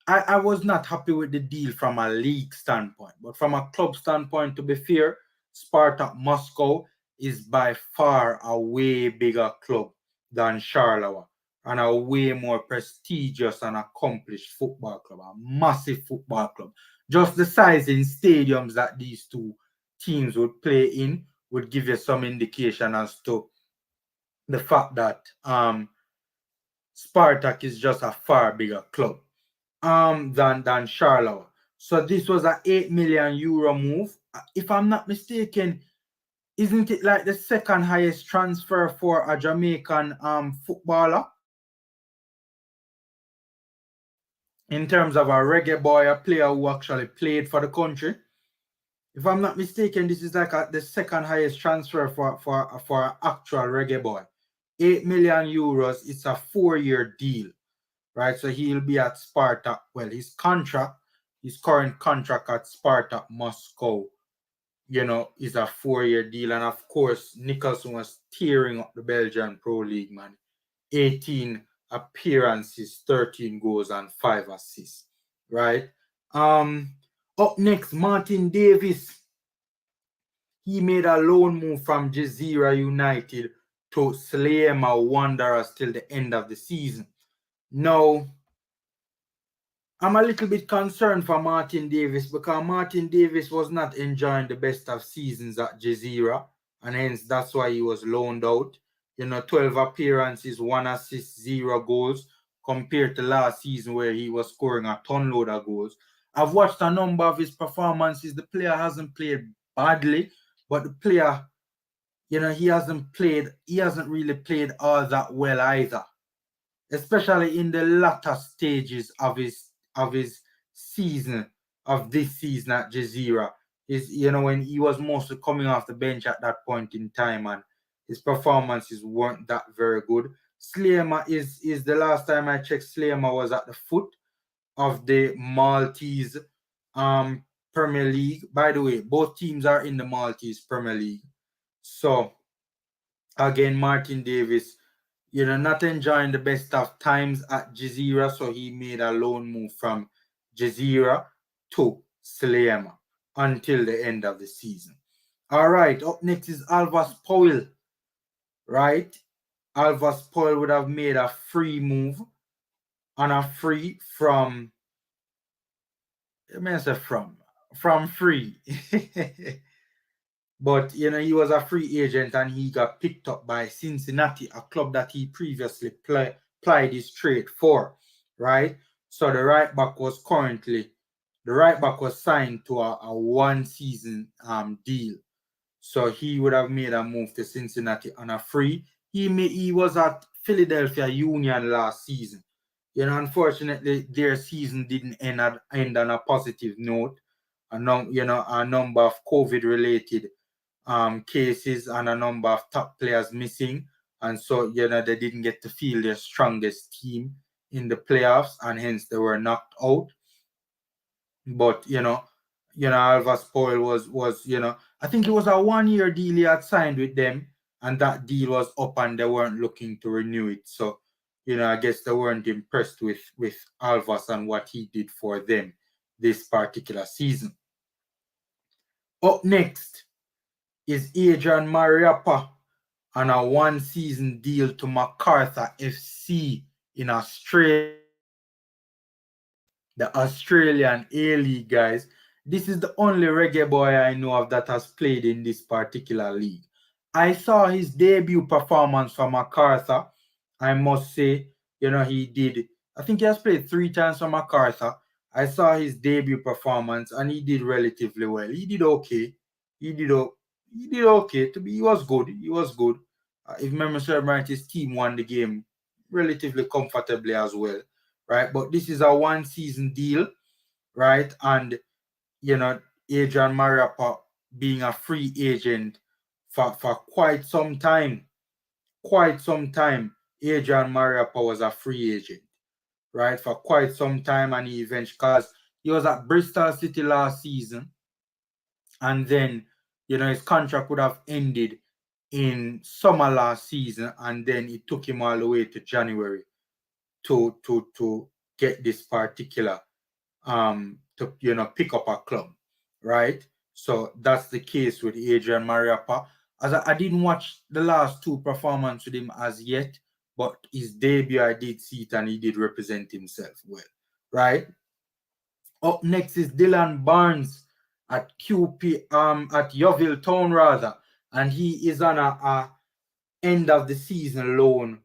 I was not happy with the deal from a league standpoint, but from a club standpoint, to be fair, Spartak Moscow is by far a way bigger club than Charleroi, and a way more prestigious and accomplished football club, a massive football club. Just the size in stadiums that these two teams would play in would give you some indication as to the fact that Spartak is just a far bigger club than Charleroi. So this was an 8 million euro move. If I'm not mistaken, isn't it like the second highest transfer for a Jamaican footballer? In terms of a reggae boy, a player who actually played for the country. If I'm not mistaken, this is like the second highest transfer for an actual reggae boy. 8 million euros. It's a 4-year deal, right? So he'll be at Spartak. Well, his current contract at Spartak Moscow, is a 4-year deal. And of course, Nicholson was tearing up the Belgian Pro League, man. 18 appearances, 13 goals, and 5 assists, right? Up next, Martin Davis. He made a loan move from Jazeera United to Sleema Wanderers till the end of the season. Now, I'm a little bit concerned for Martin Davis, because Martin Davis was not enjoying the best of seasons at Jazeera, and hence that's why he was loaned out. 12 appearances, 1 assist, 0 goals, compared to last season where he was scoring a ton load of goals. I've watched a number of his performances. The player hasn't played badly, but the player, he hasn't really played all that well either, especially in the latter stages of his season, of this season at Jazeera. When he was mostly coming off the bench at that point in time, and his performances weren't that very good. Sleema is the last time I checked, Sleema was at the foot of the Maltese Premier League. By the way, both teams are in the Maltese Premier League. So again, Martin Davis, not enjoying the best of times at Jazeera, so he made a loan move from Jazeera to Sleema until the end of the season. All right, up next is Alvas Powell, right? Alvas Powell would have made a free move on a free from free. But, he was a free agent and he got picked up by Cincinnati, a club that he previously plied his trade for, right? So the right back was signed to a 1-season deal. So he would have made a move to Cincinnati on a free. He was at Philadelphia Union last season. Unfortunately, their season didn't end on a positive note. A number of COVID-related cases and a number of top players missing, and so they didn't get to field their strongest team in the playoffs, and hence they were knocked out. But Alvas Powell was I think it was a 1-year deal he had signed with them, and that deal was up and they weren't looking to renew it. So I guess they weren't impressed with Alvas and what he did for them this particular season. Up next is Adrian Mariappa on a 1-season deal to MacArthur FC in Australia, the Australian A-League, guys. This is the only reggae boy I know of that has played in this particular league. I saw his debut performance for MacArthur. I must say, he did. I think he has played 3 times for MacArthur. I saw his debut performance and he did relatively well. He did okay. He did okay. He was good. If memory serves right, his team won the game relatively comfortably as well, right? But this is a 1-season deal, right? And Adrian Mariappa being a free agent for quite some time. Quite some time, Adrian Mariappa was a free agent, right? For quite some time, and he eventually, because he was at Bristol City last season, and then, his contract would have ended in summer last season, and then it took him all the way to January to get this particular to pick up a club, right? So that's the case with Adrian Mariappa. As I didn't watch the last two performances with him as yet, but his debut I did see it and he did represent himself well, right? Up next is Dylan Barnes at at Yeovil Town rather, and he is on a end of the season loan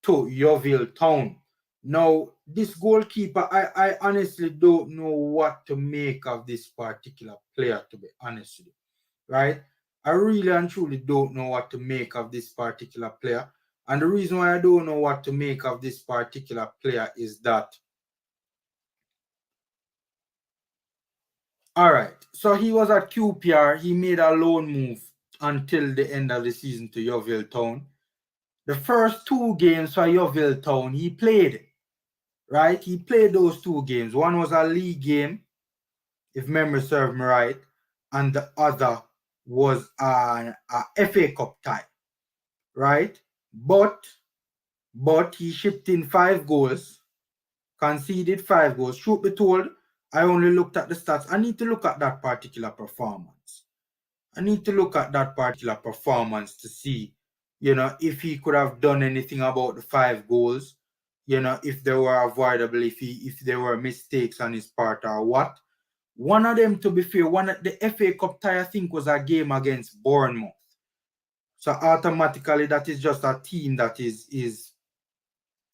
to Yeovil Town. Now, this goalkeeper, I honestly don't know what to make of this particular player, to be honest with you, right? I really and truly don't know what to make of this particular player. And the reason why I don't know what to make of this particular player is that, all right, so he was at QPR. He made a loan move until the end of the season to Yeovil Town. The first two games for Yeovil Town, he played. Right? He played those two games. One was a league game, if memory serves me right, and the other was a FA Cup tie, right? But he shipped in 5 goals, conceded 5 goals. Truth be told, I only looked at the stats. I need to look at that particular performance. I need to look at that particular performance to see, if he could have done anything about the 5 goals. If they were avoidable, if there were mistakes on his part or what. One of them, to be fair, the FA Cup tie, I think, was a game against Bournemouth. So automatically, that is just a team that is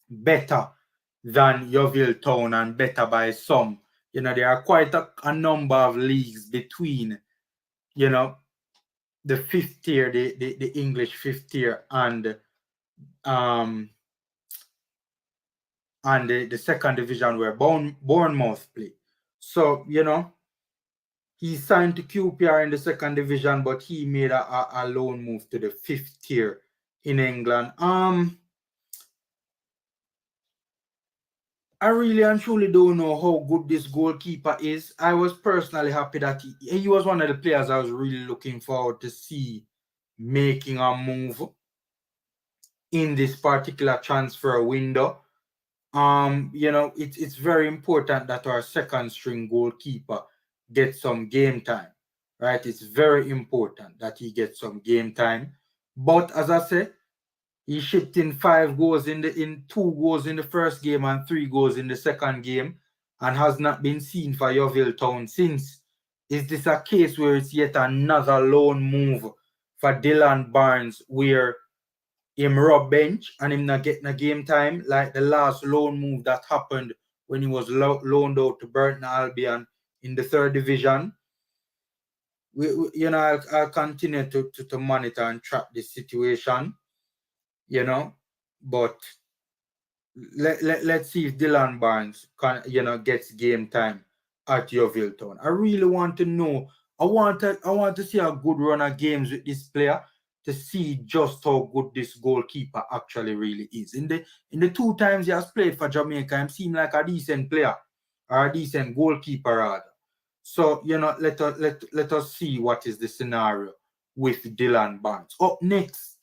better than Yeovil Town and better by some. There are quite a number of leagues between, the 5th tier, the English 5th tier, and the second division where Bournemouth play. So, he signed to QPR in the second division, but he made a loan move to the 5th tier in England. I really and truly don't know how good this goalkeeper is. I was personally happy that he was one of the players I was really looking forward to see making a move in this particular transfer window. It's very important that our second string goalkeeper gets some game time, right? It's very important that he gets some game time. But as I said, he shipped in 5 goals in 2 goals in the first game and 3 goals in the second game, and has not been seen for Yeovil Town since. Is this a case where it's yet another loan move for Dylan Barnes, where him rub bench and him not getting a game time, like the last loan move that happened when he was loaned out to Burton Albion in the 3rd division? I'll continue to monitor and track this situation, but let's see if Dylan Barnes gets game time at Yeovil Town. I really want to know. I want to see a good run of games with this player to see just how good this goalkeeper actually really is. In the 2 times he has played for Jamaica, he seemed like a decent player, or a decent goalkeeper rather. So, let us see what is the scenario with Dylan Barnes. Up next,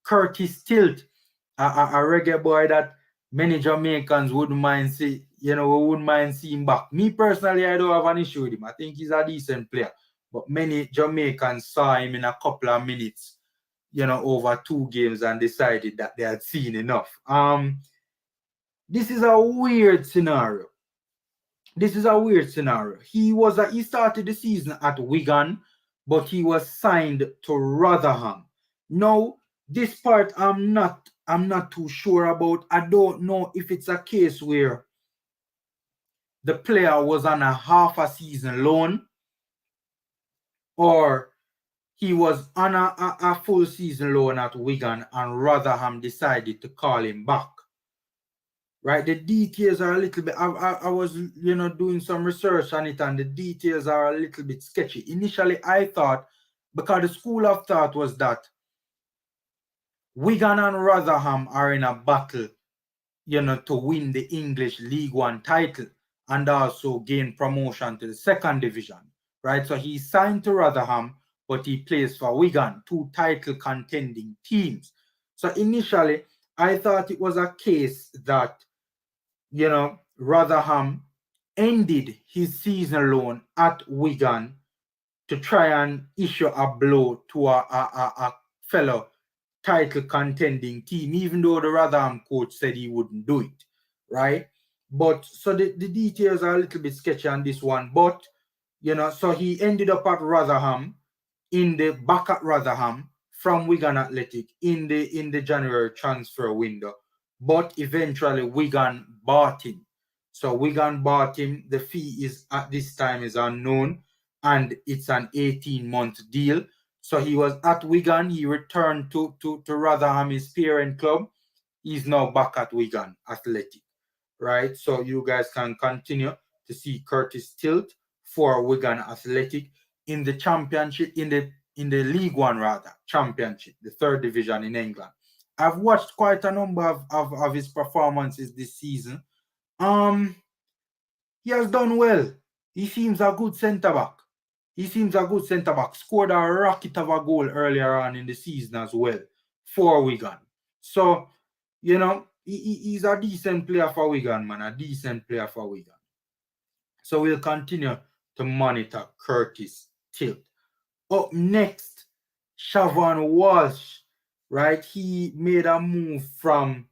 Curtis Tilt, a reggae boy that many Jamaicans wouldn't mind seeing back. Me personally, I don't have an issue with him. I think he's a decent player. But many Jamaicans saw him in a couple of minutes, over 2 games and decided that they had seen enough. This is a weird scenario. He started the season at Wigan, but he was signed to Rotherham. Now, this part I'm not too sure about. I don't know if it's a case where the player was on a half a season loan, or he was on a full season loan at Wigan and Rotherham decided to call him back. Right, the details are a little bit. I was doing some research on it, and the details are a little bit sketchy. Initially, I thought because the school of thought was that Wigan and Rotherham are in a battle, to win the English League One title and also gain promotion to the second division, right? So he signed to Rotherham, but he plays for Wigan, two title contending teams. So initially, I thought it was a case that, Rotherham ended his season loan at Wigan to try and issue a blow to a fellow title contending team, even though the Rotherham coach said he wouldn't do it, right? But so the details are a little bit sketchy on this one, but so he ended up at Rotherham back at Rotherham from Wigan Athletic in the January transfer window, but eventually Wigan bought him. So Wigan bought him. The fee is at this time is unknown, and it's an 18-month deal. So he was at Wigan. He returned to Rotherham, his parent club. He's now back at Wigan Athletic, right? So you guys can continue to see Curtis Tilt for Wigan Athletic in the championship, in the League One championship, the third division in England. I've watched quite a number of his performances this season. He has done well. He seems a good centre-back. Scored a rocket of a goal earlier on in the season as well for Wigan. So, he's a decent player for Wigan, man. A decent player for Wigan. So we'll continue to monitor Curtis Tilt. Up next, Siobhan Walsh, right? He made a move from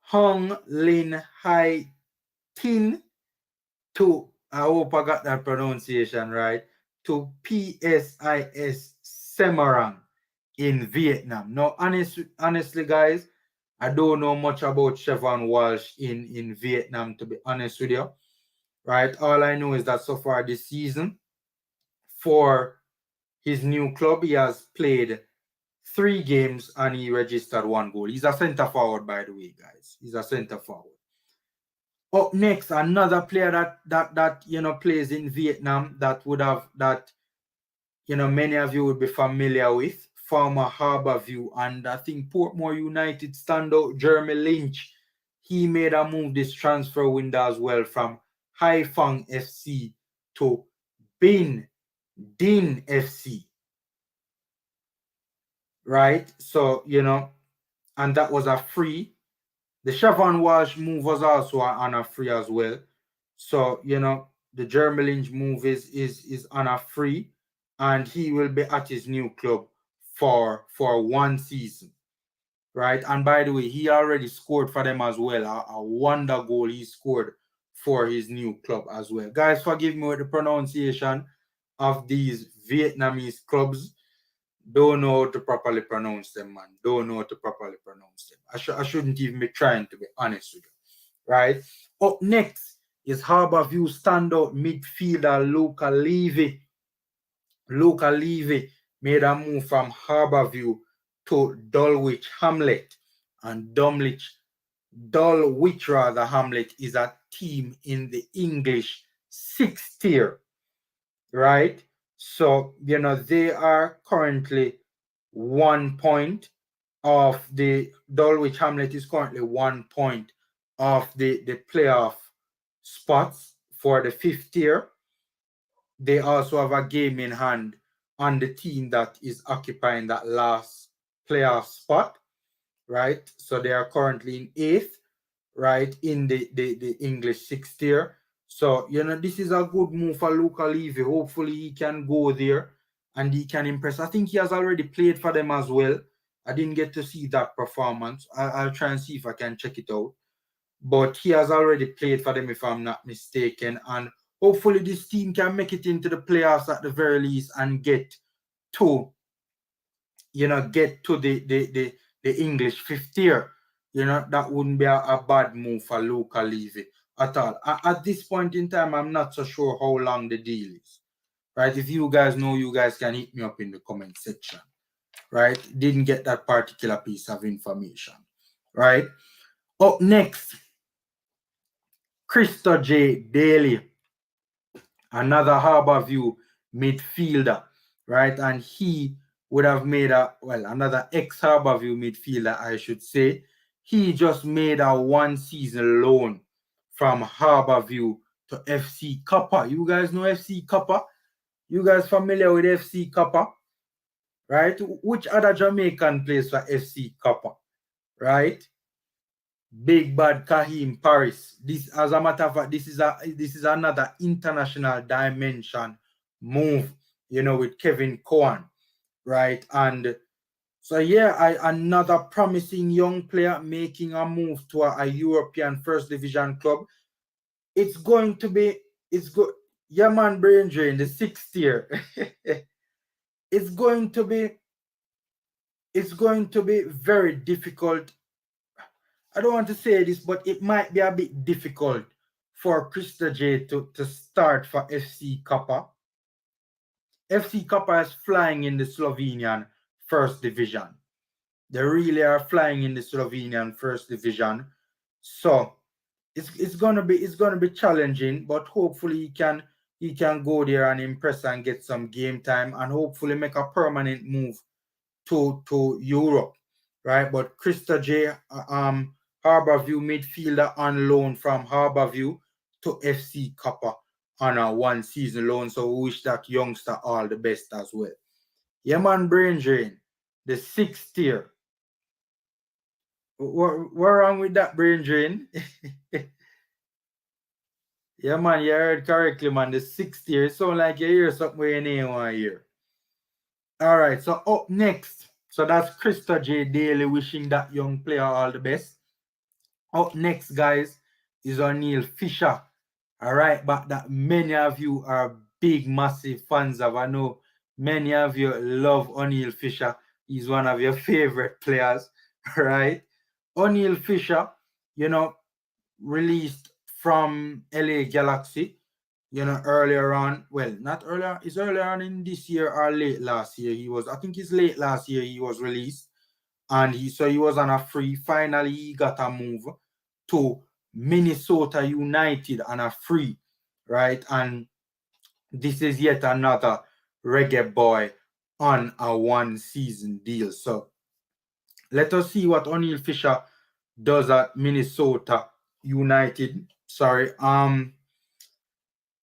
Hong Lin Hai Tin to, I hope I got that pronunciation right, to PSIS Semarang in Vietnam. Now, honestly, guys, I don't know much about Siobhan Walsh in Vietnam, to be honest with you, right? All I know is that so far this season, for his new club, he has played 3 games and he registered 1 goal. He's a centre forward, by the way, guys. He's a centre forward. Up next, another player that plays in Vietnam that many of you would be familiar with, former Harbourview and I think Portmore United standout Jeremy Lynch. He made a move this transfer window as well from Haiphong FC to Bin Din FC. Right? So, and that was a free. The Siobhan Walsh move was also on a free as well. So, the Jeremy Lynch move is on a free, and he will be at his new club for 1 season. Right? And by the way, he already scored for them as well. A wonder goal he scored for his new club as well. Guys, forgive me with the pronunciation of these Vietnamese clubs. Don't know how to properly pronounce them, man. Don't know how to properly pronounce them. I shouldn't even be trying, to be honest with you. Right? Up next is Harbourview standout midfielder Luca Levy. Luca Levy made a move from Harbourview to Dulwich Hamlet. And Dulwich Hamlet is a team in the English 6th tier. Right? So, they are currently 1 point of the Dulwich Hamlet is currently 1 point of the playoff spots for the 5th tier. They also have a game in hand on the team that is occupying that last playoff spot, right? So they are currently in 8th, right, in the English 6th tier. So, this is a good move for Luca Levy. Hopefully he can go there and he can impress. I think he has already played for them as well. I didn't get to see that performance. I'll try and see if I can check it out. But he has already played for them, if I'm not mistaken. And hopefully this team can make it into the playoffs at the very least and get to the English 5th tier. That wouldn't be a bad move for Luca Levy at all. At this point in time, I'm not so sure how long the deal is. Right? If you guys know, you guys can hit me up in the comment section. Right? Didn't get that particular piece of information. Right? Up next, Christo J. Daly, another Harbourview midfielder. right? And he would have made another ex-Harborview midfielder, I should say. He just made a one-season loan from Harborview to FC Copper. You guys know FC Copper? You guys familiar with FC Copper? Right? Which other Jamaican plays for FC Copper? Right? Big Bad Kahim Paris. This, as a matter of fact, this is another international dimension move, with Kevin Cohen, right? And so another promising young player making a move to a European First Division club. It's good. Yeah, man, brain drain, the 6th tier. It's going to be very difficult. I don't want to say this, but it might be a bit difficult for Krista J to start for FC Copper. FC Copper is flying in the Slovenian First Division. They really are flying in the Slovenian First Division. So it's gonna be challenging, but hopefully he can go there and impress and get some game time and hopefully make a permanent move to Europe, right? But Krista J, Harborview midfielder on loan from Harborview to FC Copper on a one-season loan. So we wish that youngster all the best as well. Yeah, man, brain drain, the 6th tier. What wrong with that, brain drain? Yeah, man, you heard correctly, man. The 6th tier. It sounds like you hear something where you ain't want to hear. All right, so up next, so that's Krista J. Daly wishing that young player all the best. Up next, guys, is O'Neal Fisher. All right, but that many of you are big, massive fans of. I know many of you love O'Neal Fisher. He's one of your favorite players, right? O'Neal Fisher, released from LA Galaxy, earlier on. Well, not earlier, it's earlier on in this year or late last year. I think it's late last year he was released. And he was on a free. Finally, he got a move to Minnesota United on a free, right? And this is yet another Reggae boy on a one-season deal. So let us see what O'Neal Fisher does at Minnesota United. Sorry,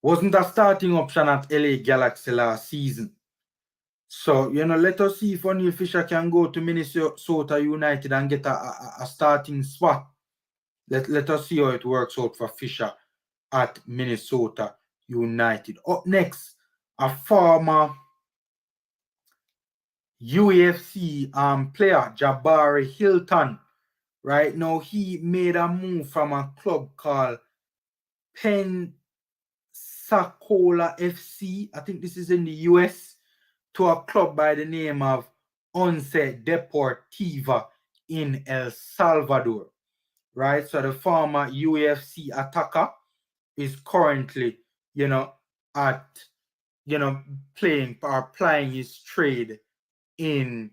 wasn't a starting option at LA Galaxy last season. So, let us see if O'Neal Fisher can go to Minnesota United and get a starting spot. Let us see how it works out for Fisher at Minnesota United. Up next, a former UFC player, Jabari Hilton. Right now, he made a move from a club called Pensacola FC. I think this is in the US, to a club by the name of Once Deportiva in El Salvador. Right? So the former UFC attacker is currently, plying his trade in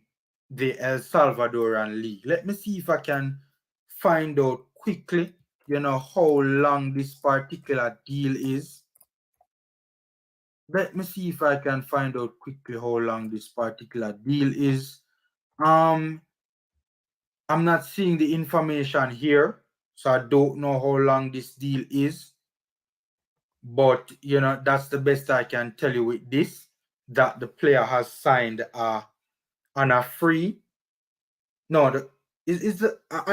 the El Salvadoran League. Let me see if I can find out quickly, how long this particular deal is. Let me see if I can find out quickly how long this particular deal is. I'm not seeing the information here, so I don't know how long this deal is. But, that's the best I can tell you with this, that the player has signed on a free. No, I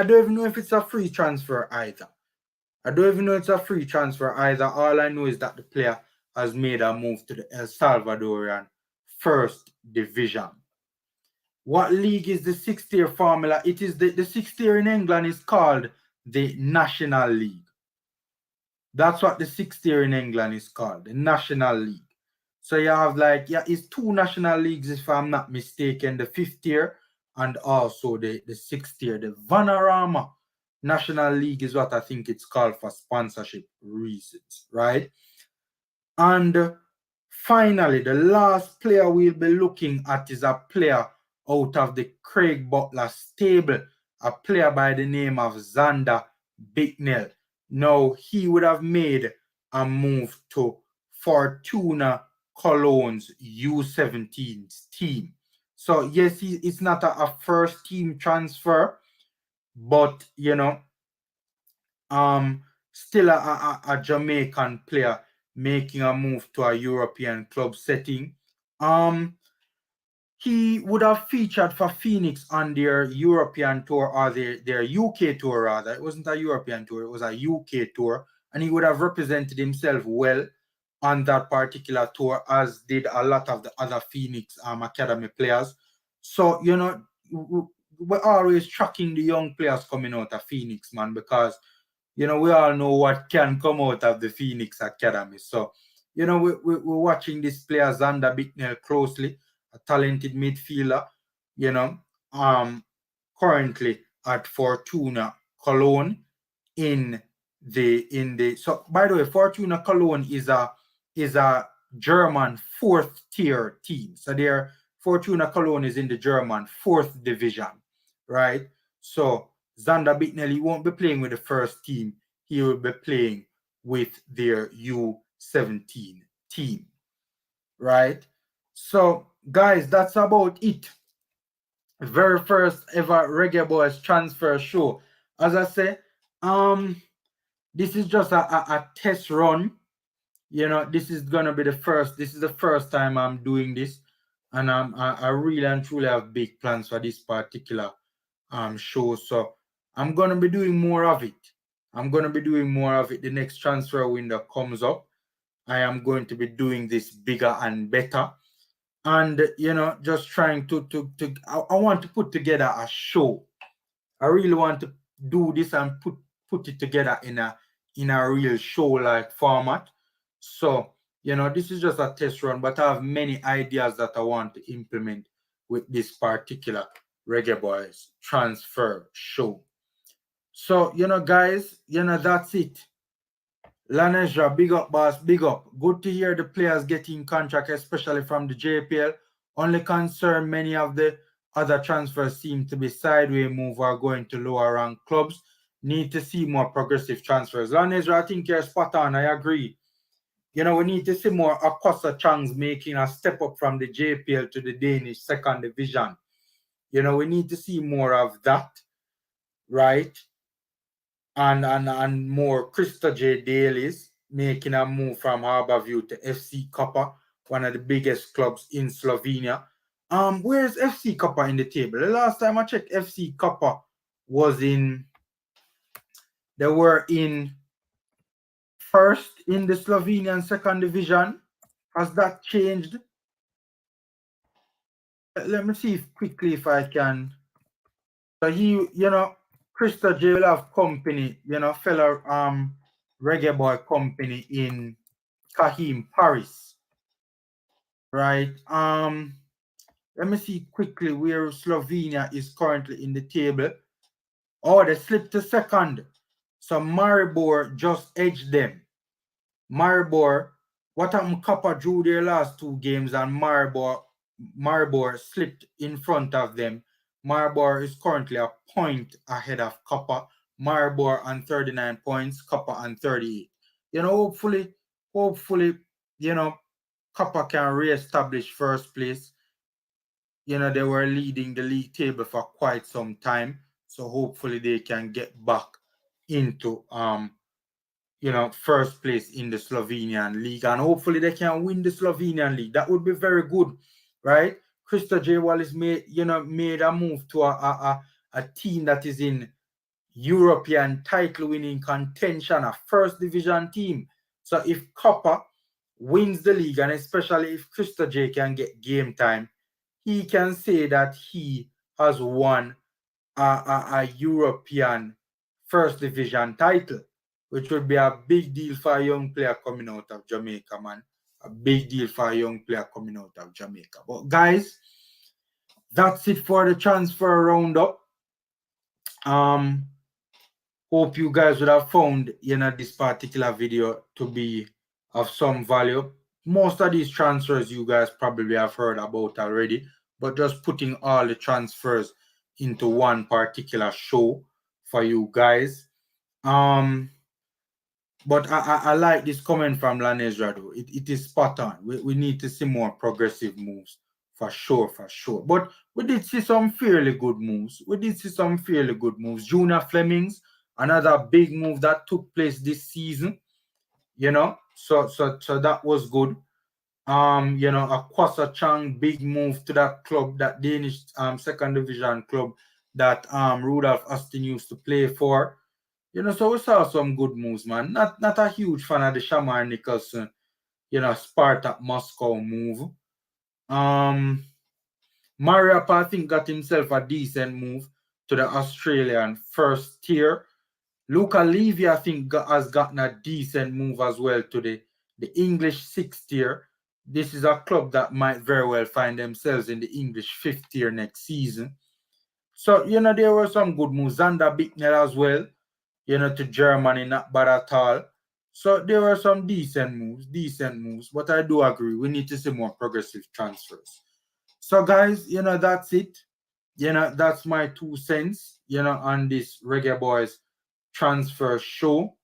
don't even know if it's a free transfer either. I don't even know it's a free transfer either. All I know is that the player has made a move to the El Salvadorian First Division. What league is the 6th tier formula? It is the 6th tier in England is called the National League. That's what the 6th tier in England is called, the National League. So you have it's 2 national leagues if I'm not mistaken, the 5th tier and also the 6th tier. The Vanarama National League is what I think it's called for sponsorship reasons, right? And finally, the last player we'll be looking at is a player out of the Craig Butler stable, a player by the name of Xander Bicknell. Now, he would have made a move to Fortuna Cologne's U17 team. So yes, it's not a first team transfer, but you know, still a Jamaican player making a move to a European club setting. He would have featured for Phoenix on their European tour, or their UK tour rather. It wasn't a European tour, it was a UK tour, and he would have represented himself well on that particular tour, as did a lot of the other Phoenix Academy players. So, you know, we're always tracking the young players coming out of Phoenix, man, because, you know, we all know what can come out of the Phoenix Academy. So, you know, we're watching this player, Xander Bicknell, closely, a talented midfielder, you know, currently at Fortuna Cologne in the so by the way, Fortuna Cologne is a German fourth tier team. So their Fortuna Cologne is in the German fourth division, right? So Xander Bicknell, he won't be playing with the first team. He will be playing with their U17 team, right? So guys, that's about it. Very first ever Reggae Boyz transfer show. As I say, this is just a test run. You know, this is gonna be the first. This is the first time I'm doing this, and I really and truly have big plans for this particular show. So I'm gonna be doing more of it. I'm gonna be doing more of it. The next transfer window comes up, I am going to be doing this bigger and better. And you know, just trying to I want to put together a show. I really want to do this and put it together in a real show like format. So, you know, this is just a test run, but I have many ideas that I want to implement with this particular Reggae Boyz transfer show. So, you know, guys, you know, that's it. Lanesha, big up, boss, big up. Good to hear the players getting contract, especially from the JPL. Only concern, many of the other transfers seem to be sideways move or going to lower rank clubs. Need to see more progressive transfers. Lanesha, I think you're spot on. I agree. You know, we need to see more Quasa Changs making a step up from the JPL to the Danish second division. You know, we need to see more of that, right? And more Krista J. Dailies making a move from Harborview to FC Copper, one of the biggest clubs in Slovenia. Where's FC Copper in the table? The last time I checked, FC Copper was they were in first in the Slovenian second division. Has that changed? Let me see quickly if I can. So you know, Krista J will have company, you know, fellow reggae boy company in Kahim, Paris. Right. Let me see quickly where Slovenia is currently in the table. Oh, they slipped to second. So Maribor just edged them. Maribor, what happened? Copper drew their last two games, and Maribor slipped in front of them. Maribor is currently a point ahead of Copper. Maribor on 39 points, Copper on 38. You know, hopefully, you know, Copper can re-establish first place. You know, they were leading the league table for quite some time. So hopefully they can get back into you know, first place in the Slovenian league, and hopefully they can win the Slovenian league. That would be very good, right? Krista J. Wallace made a move to a team that is in European title winning contention, a first division team. So if Copper wins the league, and especially if Krista J can get game time, he can say that he has won a European first division title, which would be a big deal for a young player coming out of Jamaica, man. A big deal for a young player coming out of Jamaica. But guys, that's it for the transfer roundup. Hope you guys would have found, you know, this particular video to be of some value. Most of these transfers you guys probably have heard about already, but just putting all the transfers into one particular show for you guys. But I like this comment from Lanesra though. It is spot on. We need to see more progressive moves for sure, for sure. But we did see some fairly good moves. Junior Fleming's another big move that took place this season. So that was good. A Quasa Chang big move to that club, that Danish second division club that Rudolph Austin used to play for. So we saw some good moves, man. Not a huge fan of the Shamar Nicholson, Spartak Moscow move. Mariappa, I think, got himself a decent move to the Australian first tier. Luca Levy, I think, has gotten a decent move as well to the English sixth tier. This is a club that might very well find themselves in the English fifth tier next season. So, there were some good moves. Zander Bicknell as well, to Germany, not bad at all. So there were some decent moves. But I do agree, we need to see more progressive transfers. So guys, that's it. That's my 2 cents, on this Reggae Boys transfer show.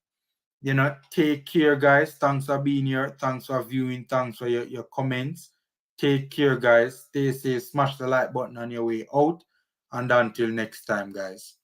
Take care, guys. Thanks for being here. Thanks for viewing. Thanks for your comments. Take care, guys. Stay safe. Smash the like button on your way out. And until next time, guys.